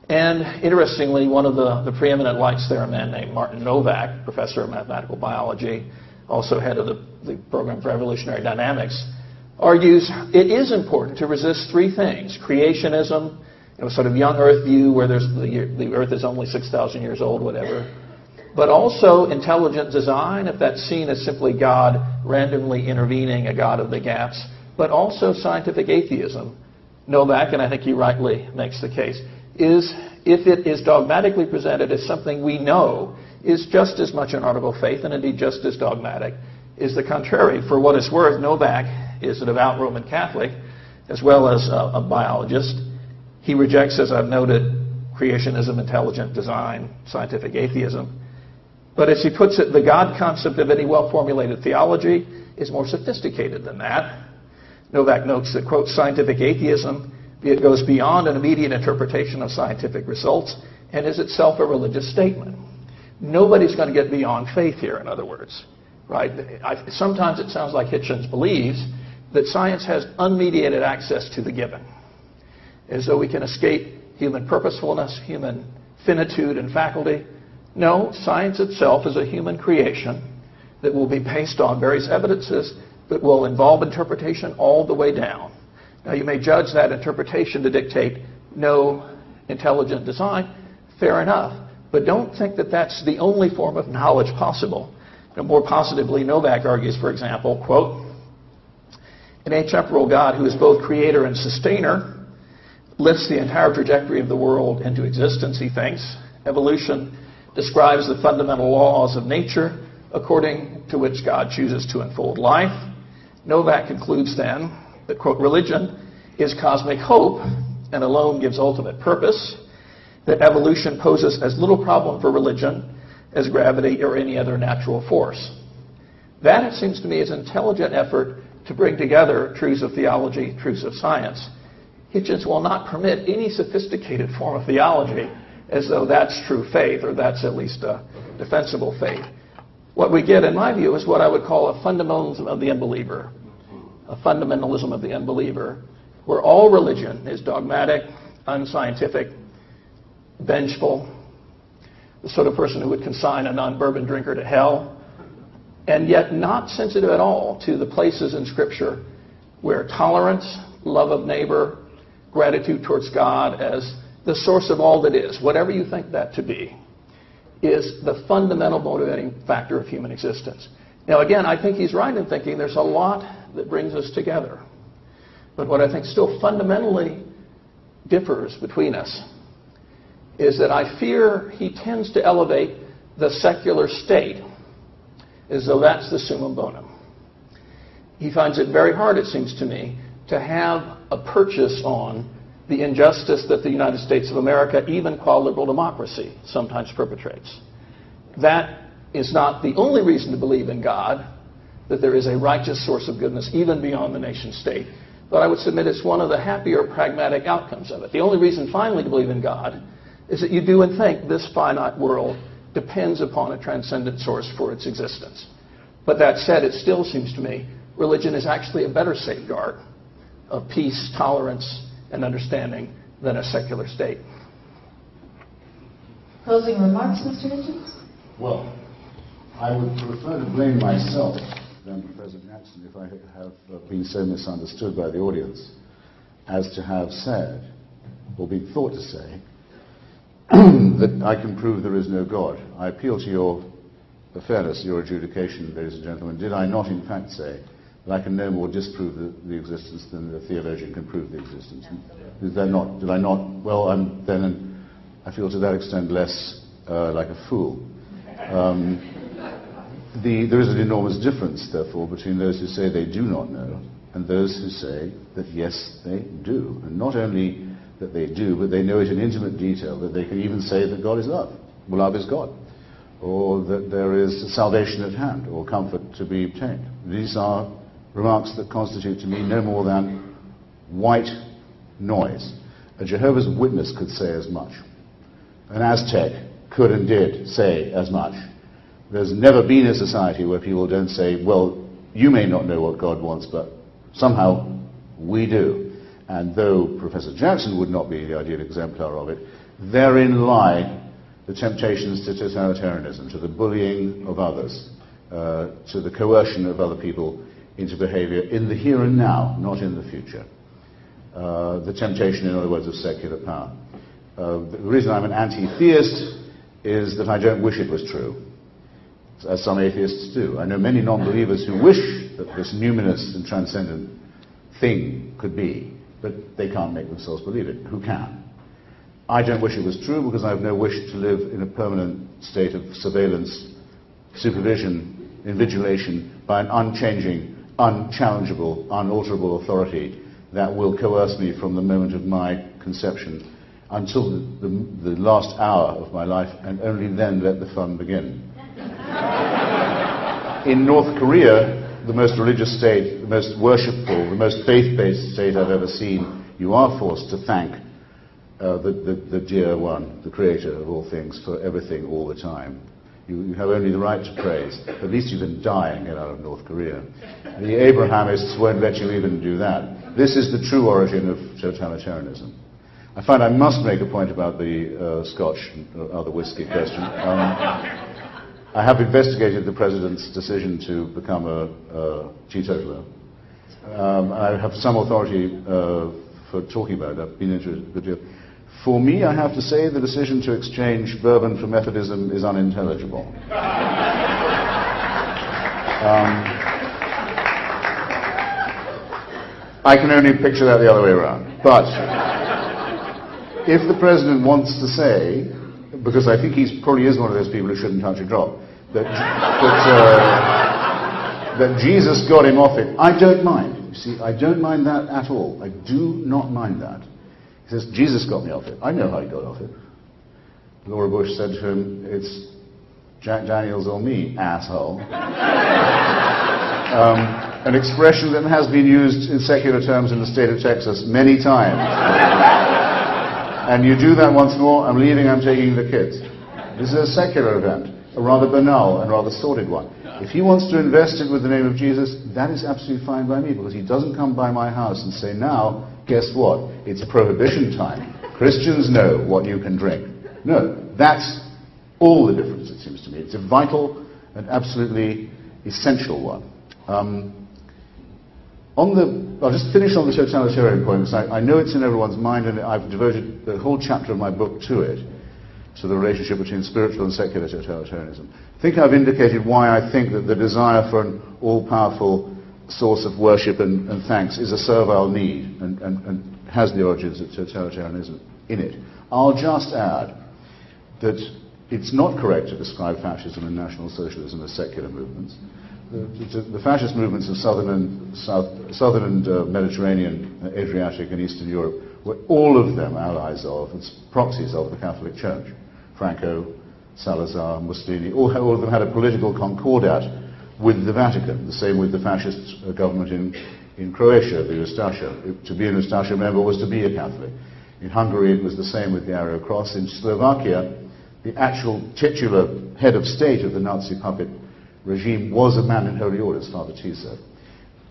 And interestingly, one of the preeminent lights there, a man named Martin Novak, professor of mathematical biology, also head of the program for evolutionary dynamics, argues it is important to resist three things: creationism, sort of young Earth view where the Earth is only 6,000 years old, whatever, but also intelligent design, if that's seen as simply God randomly intervening, a God of the gaps, but also scientific atheism. Novak, and I think he rightly makes the case, is if it is dogmatically presented as something we know, is just as much an article of faith, and indeed just as dogmatic, is the contrary. For what it's worth, Novak is a devout Roman Catholic, as well as a biologist. He rejects, as I've noted, creationism, intelligent design, scientific atheism. But as he puts it, the God concept of any well-formulated theology is more sophisticated than that. Novak notes that, quote, scientific atheism, it goes beyond an immediate interpretation of scientific results and is itself a religious statement. Nobody's going to get beyond faith here, in other words. Right? Sometimes it sounds like Hitchens believes that science has unmediated access to the given, as though we can escape human purposefulness, human finitude and faculty. No, science itself is a human creation that will be based on various evidences that will involve interpretation all the way down. Now, you may judge that interpretation to dictate no intelligent design. Fair enough. But don't think that that's the only form of knowledge possible. More positively, Novak argues, for example, quote, an atemporal God who is both creator and sustainer lifts the entire trajectory of the world into existence, he thinks. Evolution describes the fundamental laws of nature according to which God chooses to unfold life. Novak concludes then that, quote, religion is cosmic hope and alone gives ultimate purpose, that evolution poses as little problem for religion as gravity or any other natural force. That, it seems to me, is an intelligent effort to bring together truths of theology, truths of science. Hitchens will not permit any sophisticated form of theology as though that's true faith, or that's at least a defensible faith. What we get, in my view, is what I would call a fundamentalism of the unbeliever. A fundamentalism of the unbeliever, where all religion is dogmatic, unscientific, vengeful, the sort of person who would consign a non-bourbon drinker to hell, and yet not sensitive at all to the places in Scripture where tolerance, love of neighbor, gratitude towards God as the source of all that is, whatever you think that to be, is the fundamental motivating factor of human existence. Now, again, I think he's right in thinking there's a lot that brings us together. But what I think still fundamentally differs between us is that I fear he tends to elevate the secular state as though that's the summum bonum. He finds it very hard, it seems to me, to have a purchase on the injustice that the United States of America, even qua liberal democracy, sometimes perpetrates. That is not the only reason to believe in God, that there is a righteous source of goodness even beyond the nation state. But I would submit it's one of the happier pragmatic outcomes of it. The only reason finally to believe in God is that you do and think this finite world depends upon a transcendent source for its existence. But that said, it still seems to me religion is actually a better safeguard of peace, tolerance, and understanding than a secular state. Closing remarks, Mr. Hitchens? Well, I would prefer to blame myself than Professor Jackson if I have been so misunderstood by the audience as to have said, or been thought to say, that I can prove there is no God. I appeal to your fairness, your adjudication, ladies and gentlemen. Did I not in fact say that I can no more disprove the existence than the theologian can prove the existence? Did I not? Well, then I feel to that extent less like a fool. There is an enormous difference, therefore, between those who say they do not know and those who say that yes, they do. And not only that they do, but they know it in intimate detail, that they can even say that God is love. Well, love is God. Or that there is salvation at hand, or comfort to be obtained. These are remarks that constitute to me no more than white noise. A Jehovah's Witness could say as much. An Aztec could and did say as much. There's never been a society where people don't say, well, you may not know what God wants, but somehow we do. And though Professor Jackson would not be the ideal exemplar of it, therein lie the temptations to totalitarianism, to the bullying of others, to the coercion of other people into behavior in the here and now, not in the future. The temptation, in other words, of secular power. The reason I'm an anti-theist is that I don't wish it was true, as some atheists do. I know many non-believers who wish that this numinous and transcendent thing could be, but they can't make themselves believe it. Who can? I don't wish it was true because I have no wish to live in a permanent state of surveillance, supervision, invigilation by an unchanging, unchallengeable, unalterable authority that will coerce me from the moment of my conception until the last hour of my life, and only then let the fun begin. In North Korea, the most religious state, the most worshipful, the most faith-based state I've ever seen, you are forced to thank the dear one, the creator of all things, for everything all the time. You have only the right to praise. At least you can die and get out of North Korea. The Abrahamists won't let you even do that. This is the true origin of totalitarianism. I find I must make a point about the Scotch or the whiskey question. I have investigated the President's decision to become a teetotaler. I have some authority for talking about it. I've been into it a good deal. For me, I have to say the decision to exchange bourbon for Methodism is unintelligible. I can only picture that the other way around. But if the President wants to say, because I think he probably is one of those people who shouldn't touch a drop, that Jesus got him off it, I don't mind. You see, I don't mind that at all. I do not mind that. He says, Jesus got me off it. I know how he got off it. Laura Bush said to him, it's Jack Daniels or me, asshole. An expression that has been used in secular terms in the state of Texas many times. And you do that once more, I'm leaving, I'm taking the kids. This is a secular event, a rather banal and rather sordid one. If he wants to invest it with the name of Jesus, that is absolutely fine by me, because he doesn't come by my house and say, now, guess what? It's prohibition time. Christians know what you can drink. No, that's all the difference, it seems to me. It's a vital and absolutely essential one. I'll just finish on the totalitarian point, because I know it's in everyone's mind, and I've devoted the whole chapter of my book to it, to the relationship between spiritual and secular totalitarianism. I think I've indicated why I think that the desire for an all-powerful source of worship and thanks is a servile need and has the origins of totalitarianism in it. I'll just add that it's not correct to describe fascism and National Socialism as secular movements. The fascist movements of southern and Mediterranean, Adriatic and Eastern Europe were all of them allies of and proxies of the Catholic Church. Franco, Salazar, Mussolini, all of them had a political concordat with the Vatican. The same with the fascist government in Croatia, the Ustasha. To be an Ustasha member was to be a Catholic. In Hungary it was the same with the Arrow Cross. In Slovakia, the actual titular head of state of the Nazi puppet regime was a man in holy orders, Father Tiso.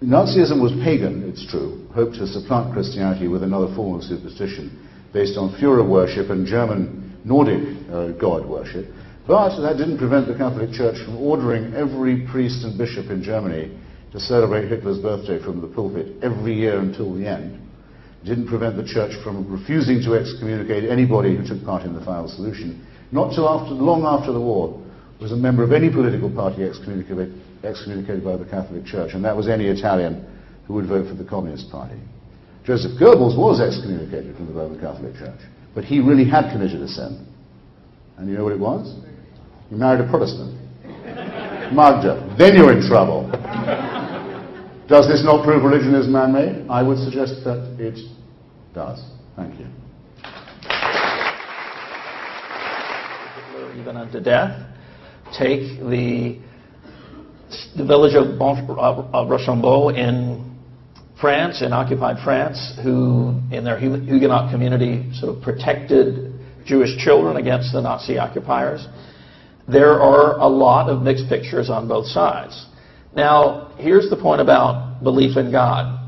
Nazism was pagan, it's true, hoped to supplant Christianity with another form of superstition based on Führer worship and German Nordic god worship, but that didn't prevent the Catholic Church from ordering every priest and bishop in Germany to celebrate Hitler's birthday from the pulpit every year until the end. It didn't prevent the Church from refusing to excommunicate anybody who took part in the final solution. Not till long after the war was a member of any political party excommunicated by the Catholic Church, and that was any Italian who would vote for the Communist Party. Joseph Goebbels was excommunicated from the Roman Catholic Church, but he really had committed a sin. And you know what it was? He married a Protestant. Magda. Then you're in trouble. Does this not prove religion is man-made? I would suggest that it does. Thank you. Even unto death. Take the village of Rochambeau in France, in occupied France, who in their Huguenot community sort of protected Jewish children against the Nazi occupiers. There are a lot of mixed pictures on both sides. Now, here's the point about belief in God.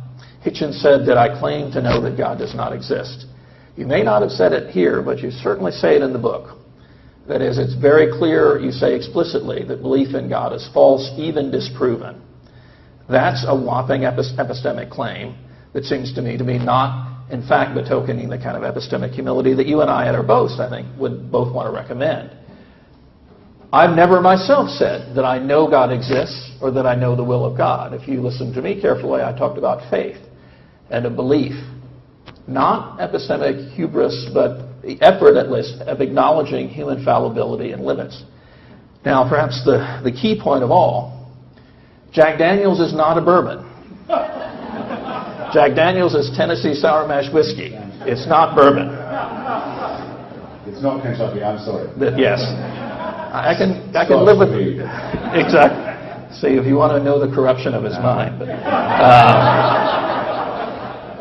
Hitchens said that I claim to know that God does not exist. You may not have said it here, but you certainly say it in the book. That is, it's very clear, you say explicitly, that belief in God is false, even disproven. That's a whopping epistemic claim that seems to me not, in fact, betokening the kind of epistemic humility that you and I at our boast, I think, would both want to recommend. I've never myself said that I know God exists or that I know the will of God. If you listen to me carefully, I talked about faith and a belief. Not epistemic hubris, but the effort, at least, of acknowledging human fallibility and limits. Now, perhaps the key point of all, Jack Daniels is not a bourbon. Jack Daniels is Tennessee Sour Mash Whiskey. It's not bourbon. It's not Kentucky, I'm sorry. Yes. I can live with it. Exactly. See, if you want to know the corruption of his mind.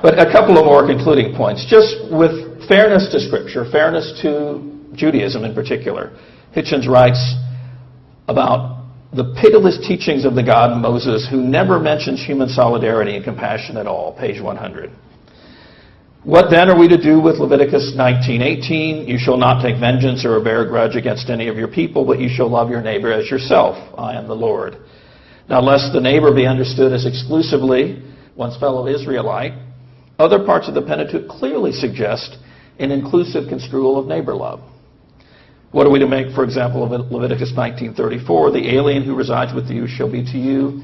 But a couple of more concluding points. Just with fairness to Scripture, fairness to Judaism in particular. Hitchens writes about the pitiless teachings of the God Moses, who never mentions human solidarity and compassion at all, page 100. What then are we to do with Leviticus 19:18? You shall not take vengeance or bear a grudge against any of your people, but you shall love your neighbor as yourself. I am the Lord. Now, lest the neighbor be understood as exclusively one's fellow Israelite, other parts of the Pentateuch clearly suggest an inclusive construal of neighbor love. What are we to make, for example, of Leviticus 19:34? The alien who resides with you shall be to you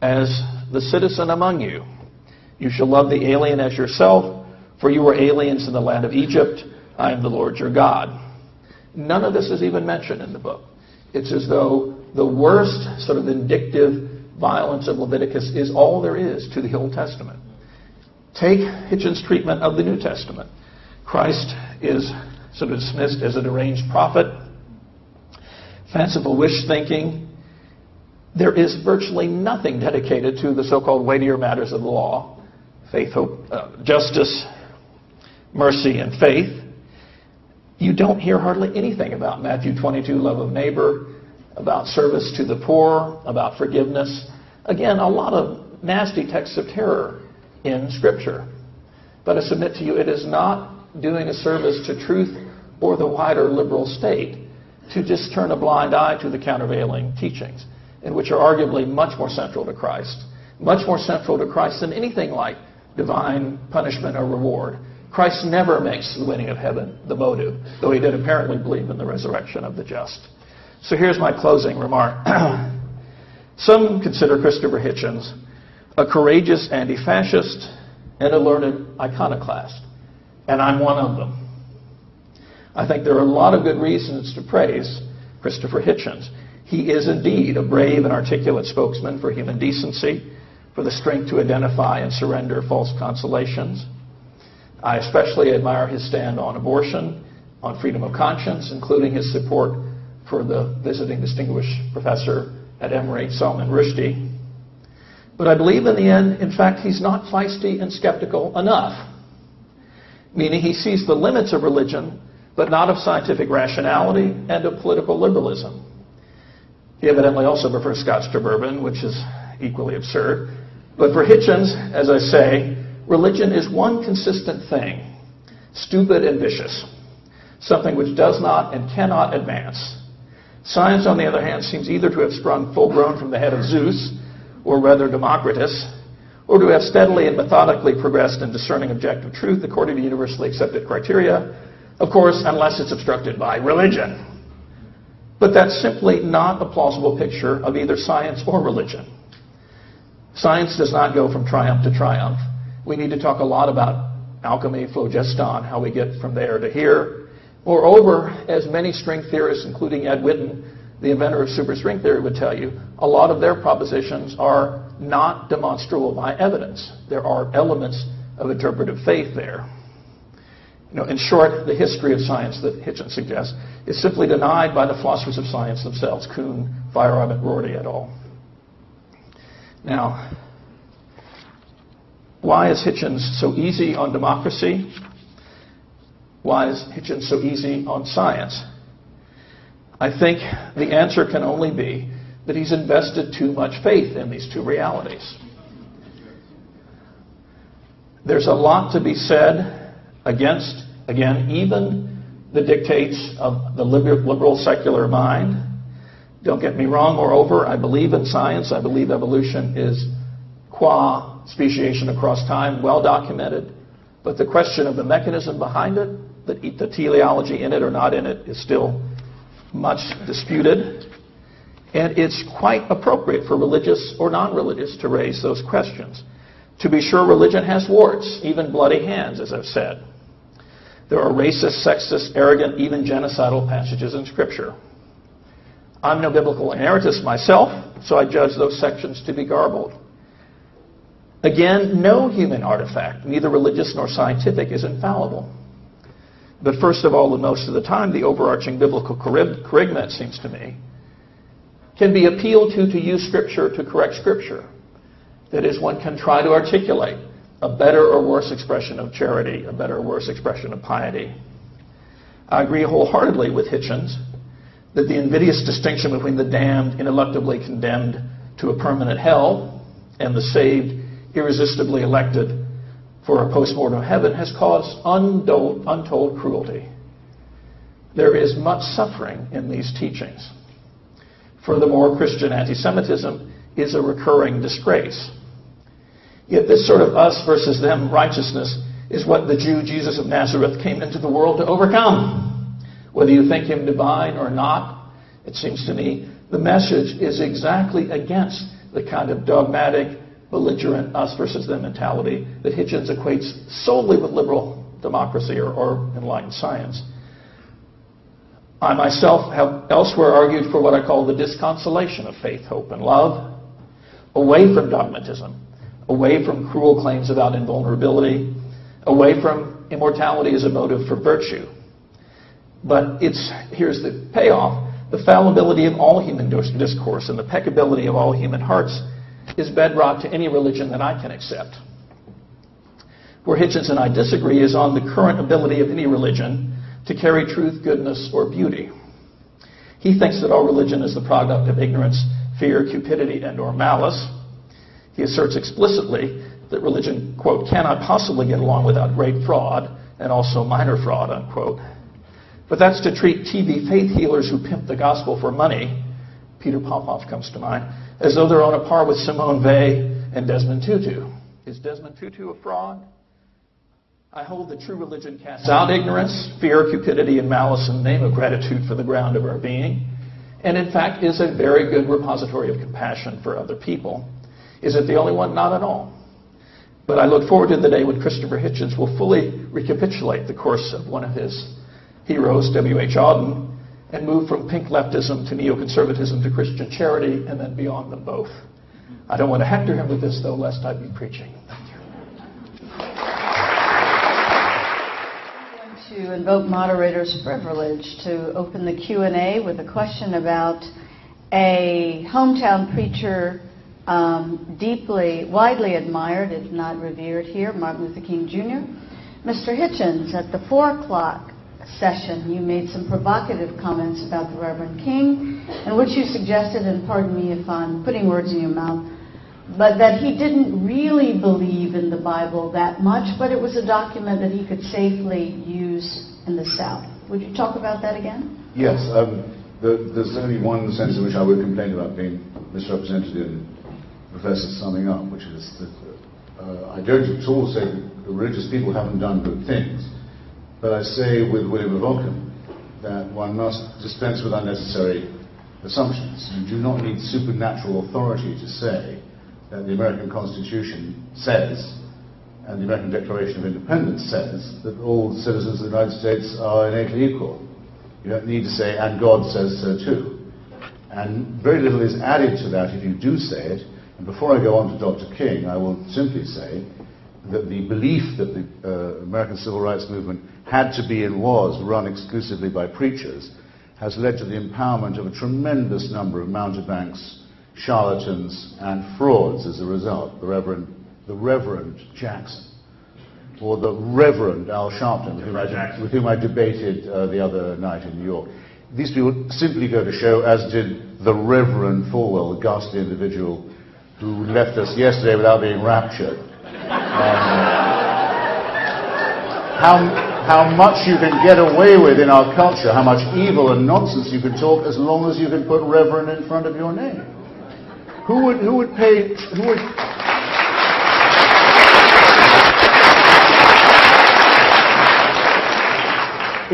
as the citizen among you. You shall love the alien as yourself, for you were aliens in the land of Egypt. I am the Lord your God. None of this is even mentioned in the book. It's as though the worst sort of vindictive violence of Leviticus is all there is to the Old Testament. Take Hitchens' treatment of the New Testament. Christ is sort of dismissed as a deranged prophet, fanciful wish thinking. There is virtually nothing dedicated to the so-called weightier matters of the law: faith, hope, justice, mercy, and faith. You don't hear hardly anything about Matthew 22, love of neighbor, about service to the poor, about forgiveness. Again, a lot of nasty texts of terror in Scripture. But I submit to you, it is not doing a service to truth or the wider liberal state to just turn a blind eye to the countervailing teachings. and which are arguably much more central to Christ, much more central to Christ than anything like divine punishment or reward. Christ never makes the winning of heaven the motive, though he did apparently believe in the resurrection of the just. So here's my closing remark. Some consider Christopher Hitchens a courageous anti-fascist and a learned iconoclast, and I'm one of them. I think there are a lot of good reasons to praise Christopher Hitchens. He is indeed a brave and articulate spokesman for human decency, for the strength to identify and surrender false consolations. I especially admire his stand on abortion, on freedom of conscience, including his support for the visiting distinguished professor at Emory, Salman Rushdie. But I believe in the end, in fact, he's not feisty and skeptical enough, meaning he sees the limits of religion, but not of scientific rationality and of political liberalism. He evidently also prefers Scotch to bourbon, which is equally absurd. But for Hitchens, as I say, religion is one consistent thing, stupid and vicious, something which does not and cannot advance. Science, on the other hand, seems either to have sprung full-grown from the head of Zeus, or rather Democritus, or to have steadily and methodically progressed in discerning objective truth according to universally accepted criteria, of course, unless it's obstructed by religion. But that's simply not a plausible picture of either science or religion. Science does not go from triumph to triumph. We need to talk a lot about alchemy, phlogiston, how we get from there to here. Moreover, as many string theorists, including Ed Witten, the inventor of superstring theory, would tell you, a lot of their propositions are not demonstrable by evidence. There are elements of interpretive faith there. In short, the history of science that Hitchens suggests is simply denied by the philosophers of science themselves, Kuhn, Feyerabend, Rorty et al. Now, why is Hitchens so easy on democracy? Why is Hitchens so easy on science? I think the answer can only be that he's invested too much faith in these two realities. There's a lot to be said against, again, even the dictates of the liberal secular mind. Don't get me wrong, moreover, I believe in science. I believe evolution is qua speciation across time, well documented. But the question of the mechanism behind it, the teleology in it or not in it, is still much disputed. And it's quite appropriate for religious or non-religious to raise those questions. To be sure, religion has warts, even bloody hands, as I've said. There are racist, sexist, arrogant, even genocidal passages in Scripture. I'm no biblical inerrantist myself, so I judge those sections to be garbled. Again, no human artifact, neither religious nor scientific, is infallible. But first of all, and most of the time, the overarching biblical kerygma, it seems to me, can be appealed to use Scripture to correct Scripture. That is, one can try to articulate a better or worse expression of charity, a better or worse expression of piety. I agree wholeheartedly with Hitchens that the invidious distinction between the damned, ineluctably condemned to a permanent hell, and the saved, irresistibly elected for a post-mortem heaven has caused untold cruelty. There is much suffering in these teachings. Furthermore, Christian anti-Semitism is a recurring disgrace. Yet this sort of us versus them righteousness is what the Jew Jesus of Nazareth came into the world to overcome. Whether you think him divine or not, it seems to me, the message is exactly against the kind of dogmatic, belligerent us versus them mentality that Hitchens equates solely with liberal democracy or enlightened science. I myself have elsewhere argued for what I call the disconsolation of faith, hope, and love, away from dogmatism, away from cruel claims about invulnerability, away from immortality as a motive for virtue. But here's the payoff. The fallibility of all human discourse and the peccability of all human hearts is bedrock to any religion that I can accept. Where Hitchens and I disagree is on the current ability of any religion to carry truth, goodness, or beauty. He thinks that all religion is the product of ignorance, fear, cupidity, and or malice. He asserts explicitly that religion, quote, cannot possibly get along without great fraud and also minor fraud, unquote. But that's to treat TV faith healers who pimp the gospel for money, Peter Popoff comes to mind, as though they're on a par with Simone Weil and Desmond Tutu. Is Desmond Tutu a fraud? I hold that true religion casts out ignorance, fear, cupidity, and malice in the name of gratitude for the ground of our being, and in fact is a very good repository of compassion for other people. Is it the only one? Not at all. But I look forward to the day when Christopher Hitchens will fully recapitulate the course of one of his heroes, W.H. Auden, and move from pink leftism to neoconservatism to Christian charity, and then beyond them both. I don't want to hector him with this, though, lest I be preaching. Thank you. To invoke moderator's privilege to open the Q&A with a question about a hometown preacher widely admired, if not revered here, Martin Luther King Jr. Mr. Hitchens, at the 4 o'clock session, you made some provocative comments about the Reverend King, in which you suggested, and pardon me if I'm putting words in your mouth, but that he didn't really believe in the Bible that much, but it was a document that he could safely use in the South. Would you talk about that again? Yes. There's only one sense in which I would complain about being misrepresented in Professor's summing up, which is that I don't at all say that religious people haven't done good things, but I say with William of Ockham that one must dispense with unnecessary assumptions. You do not need supernatural authority to say that the American Constitution says, and the American Declaration of Independence says, that all citizens of the United States are innately equal. You don't need to say, and God says so too. And very little is added to that if you do say it. And before I go on to Dr. King, I will simply say that the belief that the American Civil Rights Movement had to be and was run exclusively by preachers has led to the empowerment of a tremendous number of mountebanks, charlatans, and frauds as a result. The Reverend Jackson, or the Reverend Al Sharpton, with whom I debated the other night in New York. These people simply go to show, as did the Reverend Falwell, the ghastly individual who left us yesterday without being raptured. How much you can get away with in our culture, how much evil and nonsense you can talk as long as you can put Reverend in front of your name. Who would pay?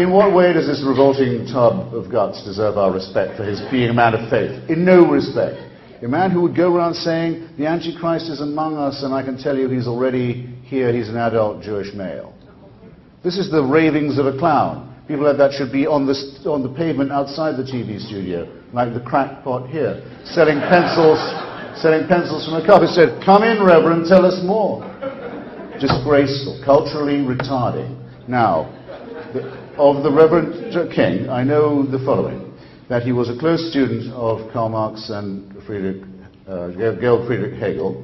In what way does this revolting tub of guts deserve our respect for his being a man of faith? In no respect. A man who would go around saying, the Antichrist is among us, and I can tell you he's already here, he's an adult Jewish male. This is the ravings of a clown. People like that should be on the pavement outside the TV studio, like the crackpot here, selling pencils from a cup. He said, come in, Reverend, tell us more. Disgraceful, culturally retarding. Now, of the Reverend King, I know the following. That he was a close student of Karl Marx and Georg Friedrich Hegel,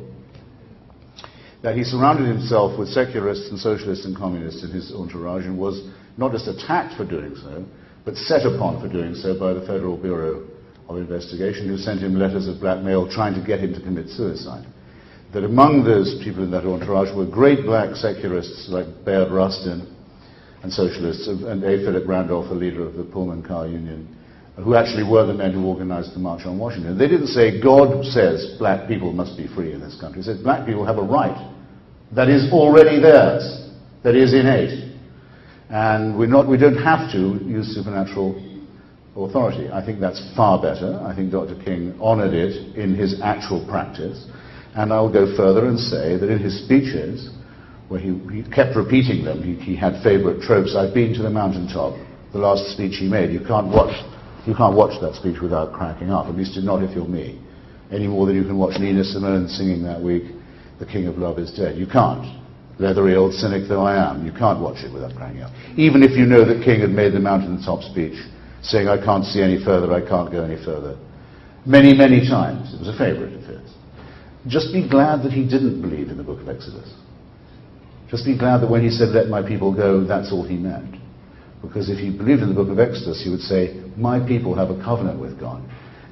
that he surrounded himself with secularists and socialists and communists in his entourage and was not just attacked for doing so, but set upon for doing so by the Federal Bureau of Investigation, who sent him letters of blackmail trying to get him to commit suicide. That among those people in that entourage were great black secularists like Bayard Rustin and socialists, and A. Philip Randolph, the leader of the Pullman Car Union, who actually were the men who organized the March on Washington. They didn't say, God says black people must be free in this country. They said, black people have a right that is already theirs, that is innate. And we don't have to use supernatural authority. I think that's far better. I think Dr. King honored it in his actual practice. And I'll go further and say that in his speeches, where he kept repeating them, he had favorite tropes. I've been to the mountaintop, the last speech he made. You can't watch that speech without cracking up, at least not if you're me, any more than you can watch Nina Simone singing that week, The King of Love is Dead. You can't. Leathery old cynic though I am, you can't watch it without cracking up. Even if you know that King had made the mountaintop speech, saying, I can't see any further, I can't go any further. Many, many times. It was a favorite of his. Just be glad that he didn't believe in the book of Exodus. Just be glad that when he said, let my people go, that's all he meant. Because if he believed in the book of Exodus, he would say, my people have a covenant with God,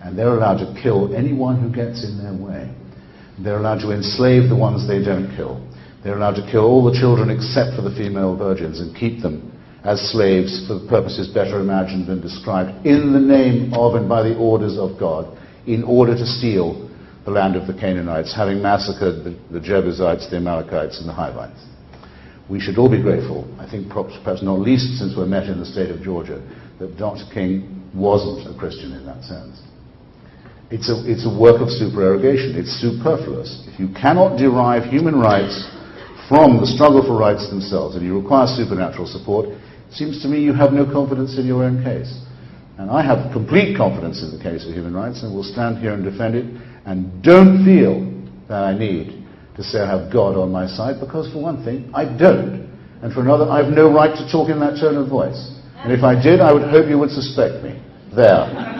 and they're allowed to kill anyone who gets in their way. They're allowed to enslave the ones they don't kill. They're allowed to kill all the children except for the female virgins and keep them as slaves for purposes better imagined and described in the name of and by the orders of God, in order to steal the land of the Canaanites, having massacred the Jebusites, the Amalekites, and the Hivites. We should all be grateful, I think perhaps not least since we're met in the state of Georgia, that Dr. King wasn't a Christian in that sense. It's a work of supererogation. It's superfluous. If you cannot derive human rights from the struggle for rights themselves, and you require supernatural support, it seems to me you have no confidence in your own case. And I have complete confidence in the case of human rights, and will stand here and defend it, and don't feel that I need to say I have God on my side, because for one thing, I don't. And for another, I have no right to talk in that tone of voice. And if I did, I would hope you would suspect me. There.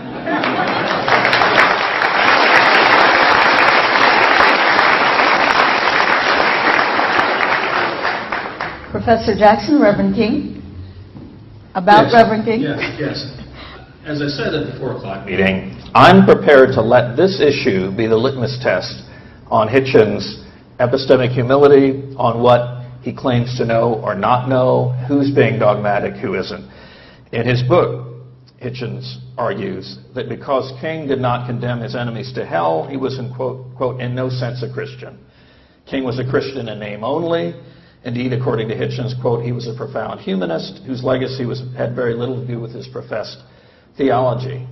Professor Jackson, Reverend King. About Yes. Reverend King? Yes. As I said at the 4 o'clock meeting, I'm prepared to let this issue be the litmus test on Hitchens' epistemic humility, on what he claims to know or not know, who's being dogmatic, who isn't. In his book, Hitchens argues that because King did not condemn his enemies to hell, he was, in quote, in no sense a Christian. King was a Christian in name only. Indeed, according to Hitchens, quote, he was a profound humanist whose legacy had very little to do with his professed theology.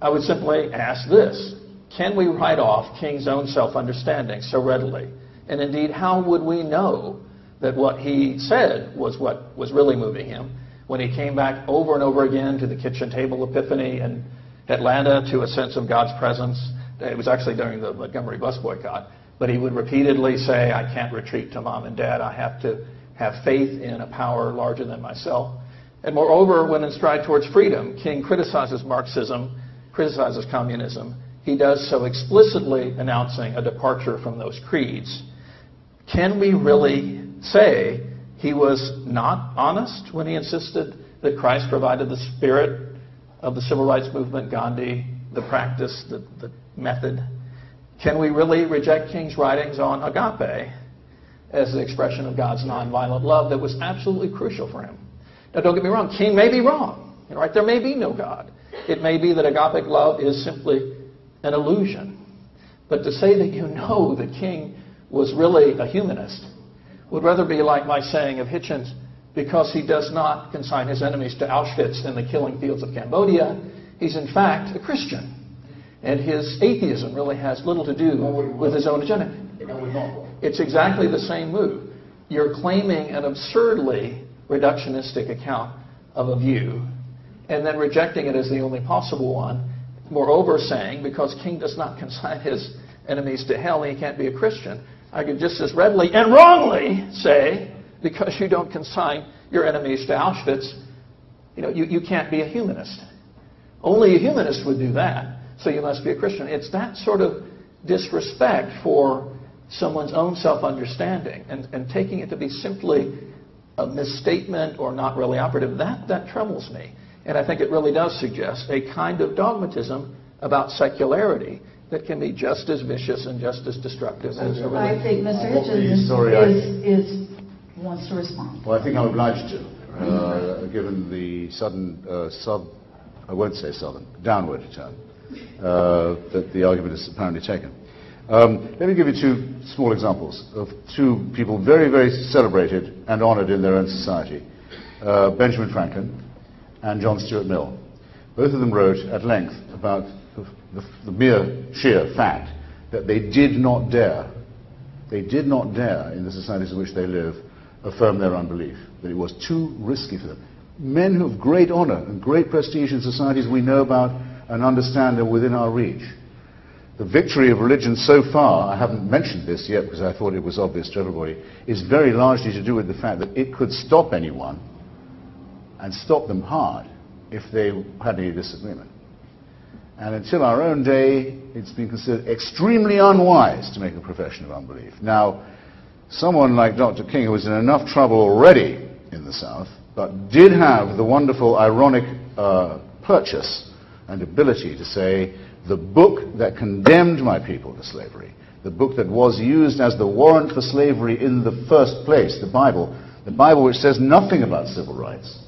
I would simply ask this: can we write off King's own self-understanding so readily? And indeed, how would we know that what he said was what was really moving him when he came back over and over again to the kitchen table epiphany in Atlanta, to a sense of God's presence? It was actually during the Montgomery bus boycott. But he would repeatedly say, I can't retreat to mom and dad. I have to have faith in a power larger than myself. And moreover, when in Stride Towards Freedom, King criticizes Marxism, criticizes communism. He does so explicitly announcing a departure from those creeds. Can we really say he was not honest when he insisted that Christ provided the spirit of the civil rights movement, Gandhi, the practice, the method? Can we really reject King's writings on agape as the expression of God's nonviolent love that was absolutely crucial for him? Now, don't get me wrong. King may be wrong. Right? There may be no God. It may be that agapic love is simply an illusion. But to say that you know that King was really a humanist would rather be like my saying of Hitchens, because he does not consign his enemies to Auschwitz and the killing fields of Cambodia, he's in fact a Christian. And his atheism really has little to do with his own agenda. It's exactly the same move. You're claiming an absurdly reductionistic account of a view and then rejecting it as the only possible one. Moreover, saying, because King does not consign his enemies to hell, he can't be a Christian. I could just as readily and wrongly say, because you don't consign your enemies to Auschwitz, you can't be a humanist. Only a humanist would do that. So you must be a Christian. It's that sort of disrespect for someone's own self-understanding and taking it to be simply a misstatement or not really operative. That troubles me. And I think it really does suggest a kind of dogmatism about secularity that can be just as vicious and just as destructive as a religion. I think Mr. Hitchens wants to respond. Well, I think I'm obliged to, given the sudden, I won't say southern, downward turn that the argument is apparently taken. Let me give you two small examples of two people very, very celebrated and honored in their own society, Benjamin Franklin and John Stuart Mill. Both of them wrote at length about the mere sheer fact that they did not dare in the societies in which they live affirm their unbelief, that it was too risky for them. Men who have great honor and great prestige in societies we know about and understand are within our reach. The victory of religion so far, I haven't mentioned this yet because I thought it was obvious to everybody, is very largely to do with the fact that it could stop anyone and stop them hard if they had any disagreement. And until our own day, it's been considered extremely unwise to make a profession of unbelief. Now, someone like Dr. King, who was in enough trouble already in the South, but did have the wonderful, ironic purchase and ability to say, the book that condemned my people to slavery, the book that was used as the warrant for slavery in the first place, the Bible which says nothing about civil rights,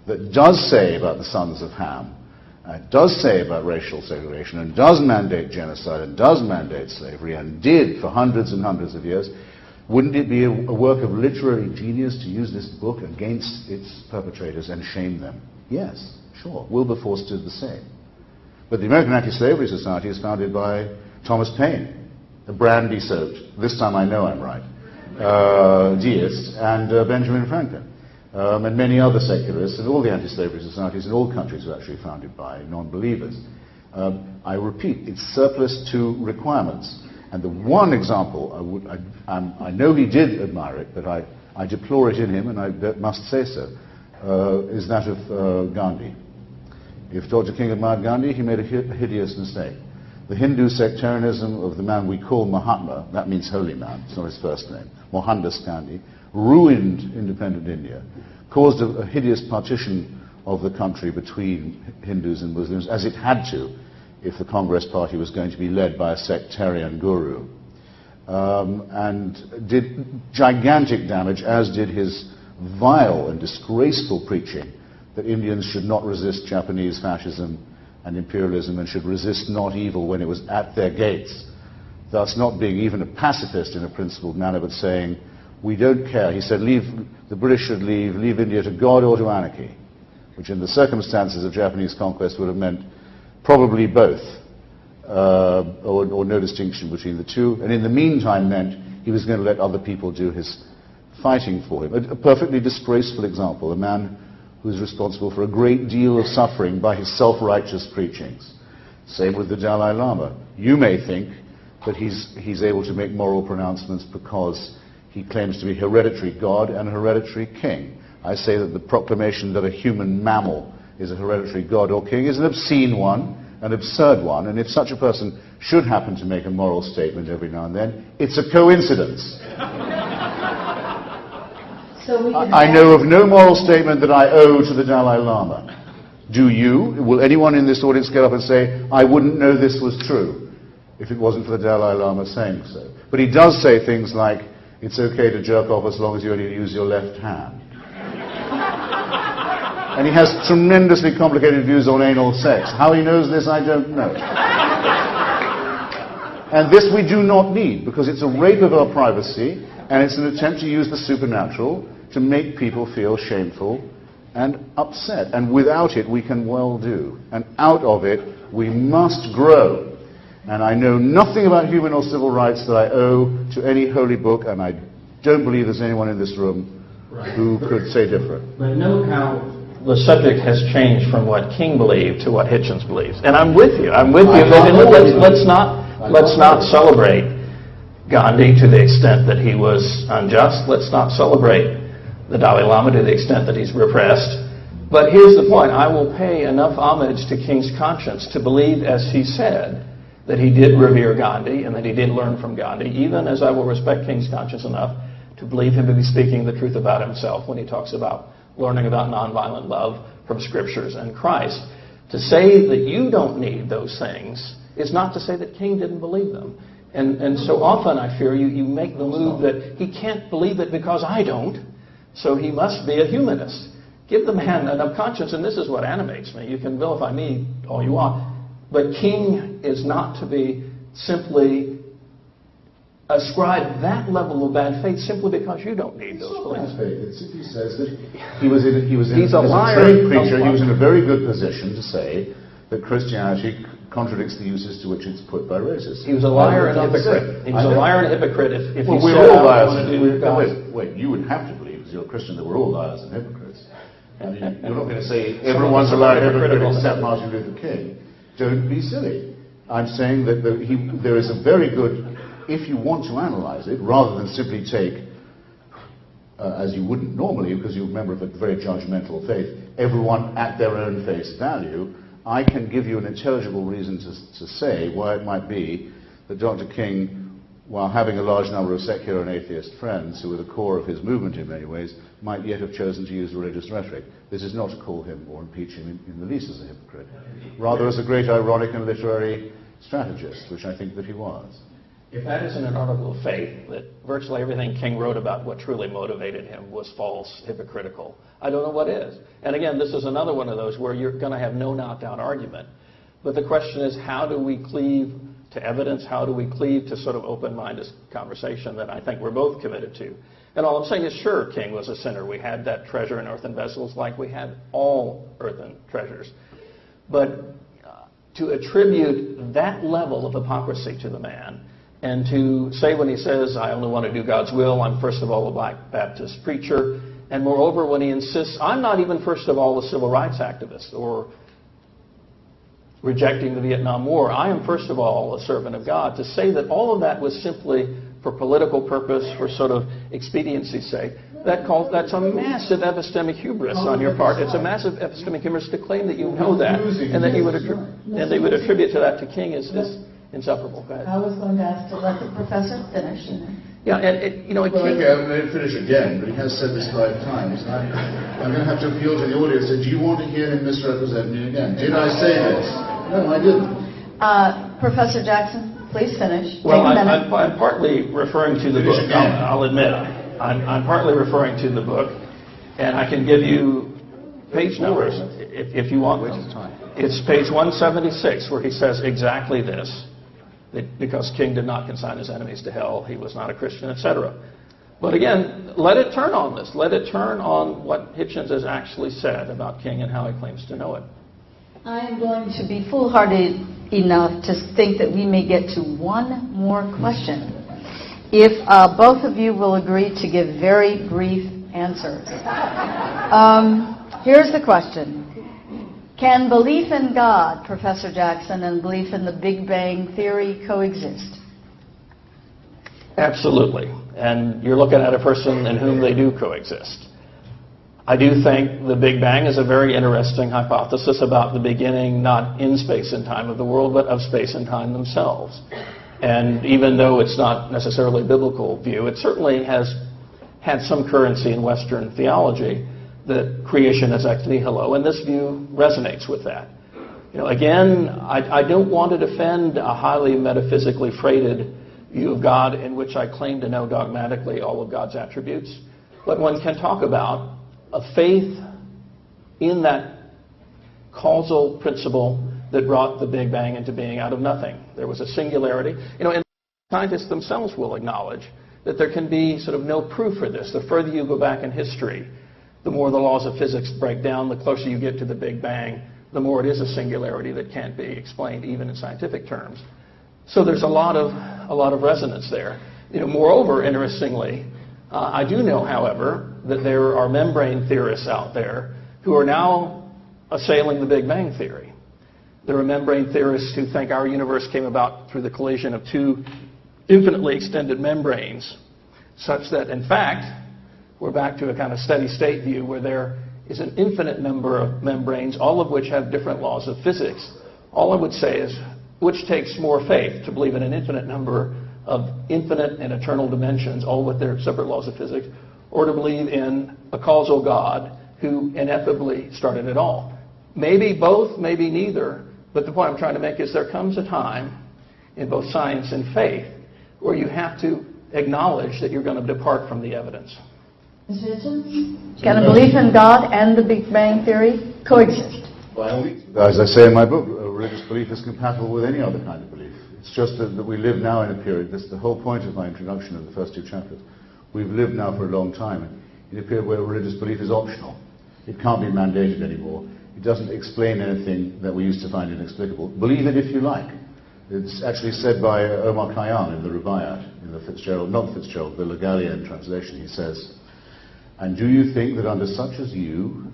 that does say about the sons of Ham does say about racial segregation and does mandate genocide and does mandate slavery and did for hundreds and hundreds of years, wouldn't it be a work of literary genius to use this book against its perpetrators and shame them? Yes, sure. Wilberforce did the same. But the American Anti-Slavery Society is founded by Thomas Paine, a brandy-soaked, this time I know I'm right, deist, and Benjamin Franklin. And many other secularists, and all the anti-slavery societies in all countries are actually founded by non-believers. I repeat, it's surplus to requirements. And the one example, I know he did admire it, but I deplore it in him, and I must say so, is that of Gandhi. If Dr. King admired Gandhi, he made a hideous mistake. The Hindu sectarianism of the man we call Mahatma, that means holy man, it's not his first name, Mohandas Gandhi, ruined independent India, caused a hideous partition of the country between Hindus and Muslims, as it had to if the Congress Party was going to be led by a sectarian guru, and did gigantic damage, as did his vile and disgraceful preaching that Indians should not resist Japanese fascism and imperialism and should resist not evil when it was at their gates, thus not being even a pacifist in a principled manner, but saying, we don't care. He said, the British should leave India to God or to anarchy, which in the circumstances of Japanese conquest would have meant probably both, or no distinction between the two, and in the meantime meant he was going to let other people do his fighting for him. A perfectly disgraceful example, a man who's responsible for a great deal of suffering by his self-righteous preachings. Same with the Dalai Lama. You may think that he's able to make moral pronouncements because he claims to be hereditary God and hereditary king. I say that the proclamation that a human mammal is a hereditary God or king is an obscene one, an absurd one, and if such a person should happen to make a moral statement every now and then, it's a coincidence. I know of no moral statement that I owe to the Dalai Lama. Do you? Will anyone in this audience get up and say, I wouldn't know this was true if it wasn't for the Dalai Lama saying so? But he does say things like, it's okay to jerk off as long as you only use your left hand. And he has tremendously complicated views on anal sex. How he knows this, I don't know. And this we do not need, because it's a rape of our privacy, and it's an attempt to use the supernatural to make people feel shameful and upset. And without it, we can well do. And out of it, we must grow. And I know nothing about human or civil rights that I owe to any holy book, and I don't believe there's anyone in this room who could say different. But note how the subject has changed from what King believed to what Hitchens believes. And I'm with you. I'm with you. Let's not celebrate Gandhi to the extent that he was unjust. Let's not celebrate the Dalai Lama to the extent that he's repressed. But here's the point. I will pay enough homage to King's conscience to believe, as he said, that he did revere Gandhi and that he did learn from Gandhi, even as I will respect King's conscience enough to believe him to be speaking the truth about himself when he talks about learning about nonviolent love from scriptures and Christ. To say that you don't need those things is not to say that King didn't believe them. And so often, I fear, you make the move that he can't believe it because I don't, so he must be a humanist. Give the man enough conscience, and this is what animates me. You can vilify me all you want, but King is not to be simply ascribed that level of bad faith simply because you don't need those things. It simply says that he was in as a trained preacher, he was in a very good position to say that Christianity contradicts the uses to which it's put by racists. He was a liar and a hypocrite. He was a liar and a hypocrite if well, he we're said, all liars. Wait, you would have to believe, as you're a Christian, that we're all liars and hypocrites. I mean, you're not going to say everyone's a liar and hypocrite except Martin Luther King. Don't be silly. I'm saying that there is a very good, if you want to analyze it, rather than simply take, as you wouldn't normally, because you're a member of a very judgmental faith, everyone at their own face value, I can give you an intelligible reason to say why it might be that Dr. King, while having a large number of secular and atheist friends who were the core of his movement in many ways, might yet have chosen to use religious rhetoric. This is not to call him or impeach him in the least as a hypocrite, rather as a great ironic and literary strategist, which I think that he was. If that isn't an article of faith, that virtually everything King wrote about what truly motivated him was false, hypocritical, I don't know what is. And again, this is another one of those where you're going to have no knockdown argument. But the question is, how do we cleave to evidence? How do we cleave to sort of open-minded conversation that I think we're both committed to? And all I'm saying is, sure, King was a sinner. We had that treasure in earthen vessels like we had all earthen treasures. But to attribute that level of hypocrisy to the man, and to say when he says, I only want to do God's will, I'm first of all a black Baptist preacher, and moreover when he insists, I'm not even first of all a civil rights activist or rejecting the Vietnam War, I am first of all a servant of God, to say that all of that was simply for political purpose, for sort of expediency's sake, that's a massive epistemic hubris on your part. It's a massive epistemic hubris to claim that you know that, and that you would attribute to that to King is insufferable. Go ahead. I was going to ask to let the professor finish. Yeah, and it Well, okay, I'm going to finish again, but he has said this 5 times. I'm going to have to appeal to the audience. Do you want to hear him misrepresent me again? Did I say this? No, I didn't. Professor Jackson, please finish. Well, I'm partly referring to the book. I'll admit, I'm partly referring to the book, and I can give you page numbers if you want. It's page 176 where he says exactly this. Because King did not consign his enemies to hell, he was not a Christian, etc. But again, let it turn on this. Let it turn on what Hitchens has actually said about King and how he claims to know it. I am going to be foolhardy enough to think that we may get to one more question. If both of you will agree to give very brief answers. Here's the question. Can belief in God, Professor Jackson, and belief in the Big Bang Theory coexist? Absolutely. And you're looking at a person in whom they do coexist. I do think the Big Bang is a very interesting hypothesis about the beginning, not in space and time of the world, but of space and time themselves. And even though it's not necessarily a biblical view, it certainly has had some currency in Western theology, that creation is ex nihilo, and this view resonates with that. Again, I don't want to defend a highly metaphysically freighted view of God in which I claim to know dogmatically all of God's attributes, but one can talk about a faith in that causal principle that brought the Big Bang into being out of nothing. There was a singularity. And scientists themselves will acknowledge that there can be sort of no proof for this. The further you go back in history, the more the laws of physics break down, the closer you get to the Big Bang, the more it is a singularity that can't be explained even in scientific terms. So there's a lot of resonance there. Moreover, interestingly, I do know, however, that there are membrane theorists out there who are now assailing the Big Bang Theory. There are membrane theorists who think our universe came about through the collision of 2 infinitely extended membranes, such that, in fact, we're back to a kind of steady state view where there is an infinite number of membranes, all of which have different laws of physics. All I would say is, which takes more faith, to believe in an infinite number of infinite and eternal dimensions, all with their separate laws of physics, or to believe in a causal God who ineffably started it all? Maybe both, maybe neither, but the point I'm trying to make is there comes a time in both science and faith where you have to acknowledge that you're going to depart from the evidence. Mr. Hitchens? Can a belief in God and the Big Bang Theory coexist? Well, as I say in my book, religious belief is compatible with any other kind of belief. It's just that we live now in a period, this is the whole point of my introduction in the first 2 chapters. We've lived now for a long time in a period where religious belief is optional. It can't be mandated anymore. It doesn't explain anything that we used to find inexplicable. Believe it if you like. It's actually said by Omar Khayyam in the Rubaiyat, in the Fitzgerald, not Fitzgerald, the Le Gallienne translation. He says, "And do you think that under such as you,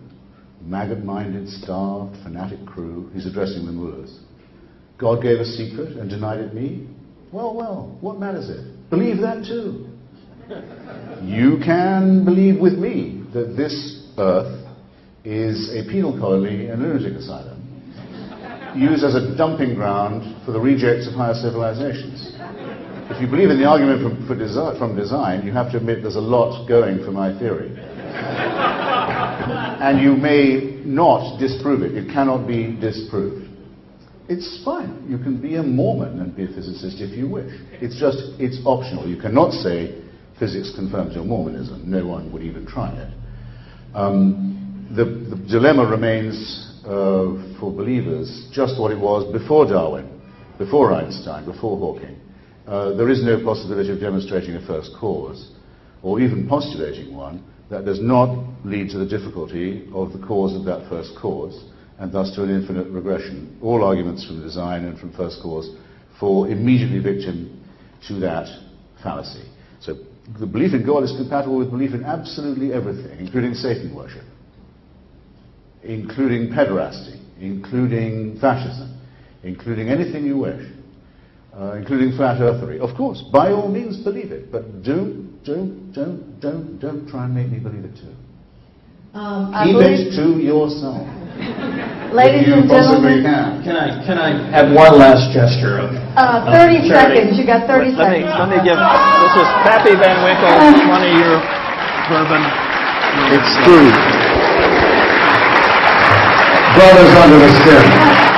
maggot-minded, starved, fanatic crew," he's addressing the mullahs, "God gave a secret and denied it me? Well, what matters it? Believe that too. You can believe with me that this earth is a penal colony and lunatic asylum, used as a dumping ground for the rejects of higher civilizations. If you believe in the argument from design, you have to admit there's a lot going for my theory. And you may not disprove it. It cannot be disproved. it's fine. You can be a Mormon and be a physicist if you wish. It's optional. You cannot say physics confirms your Mormonism. No one would even try it. The dilemma remains for believers just what it was before Darwin, before Einstein, before Hawking. There is no possibility of demonstrating a first cause, or even postulating one, that does not lead to the difficulty of the cause of that first cause, and thus to an infinite regression. All arguments from design and from first cause fall immediately victim to that fallacy. So the belief in God is compatible with belief in absolutely everything, including Satan worship, including pederasty, including fascism, including anything you wish, including flat earthery. Of course, by all means believe it, but don't try and make me believe it too. Keep it to yourself. Ladies and gentlemen, Can I have one last gesture of 30 seconds. You got 30 seconds. Let me give. This is Pappy Van Winkle, one of your bourbon. It's true. Brothers under the skin.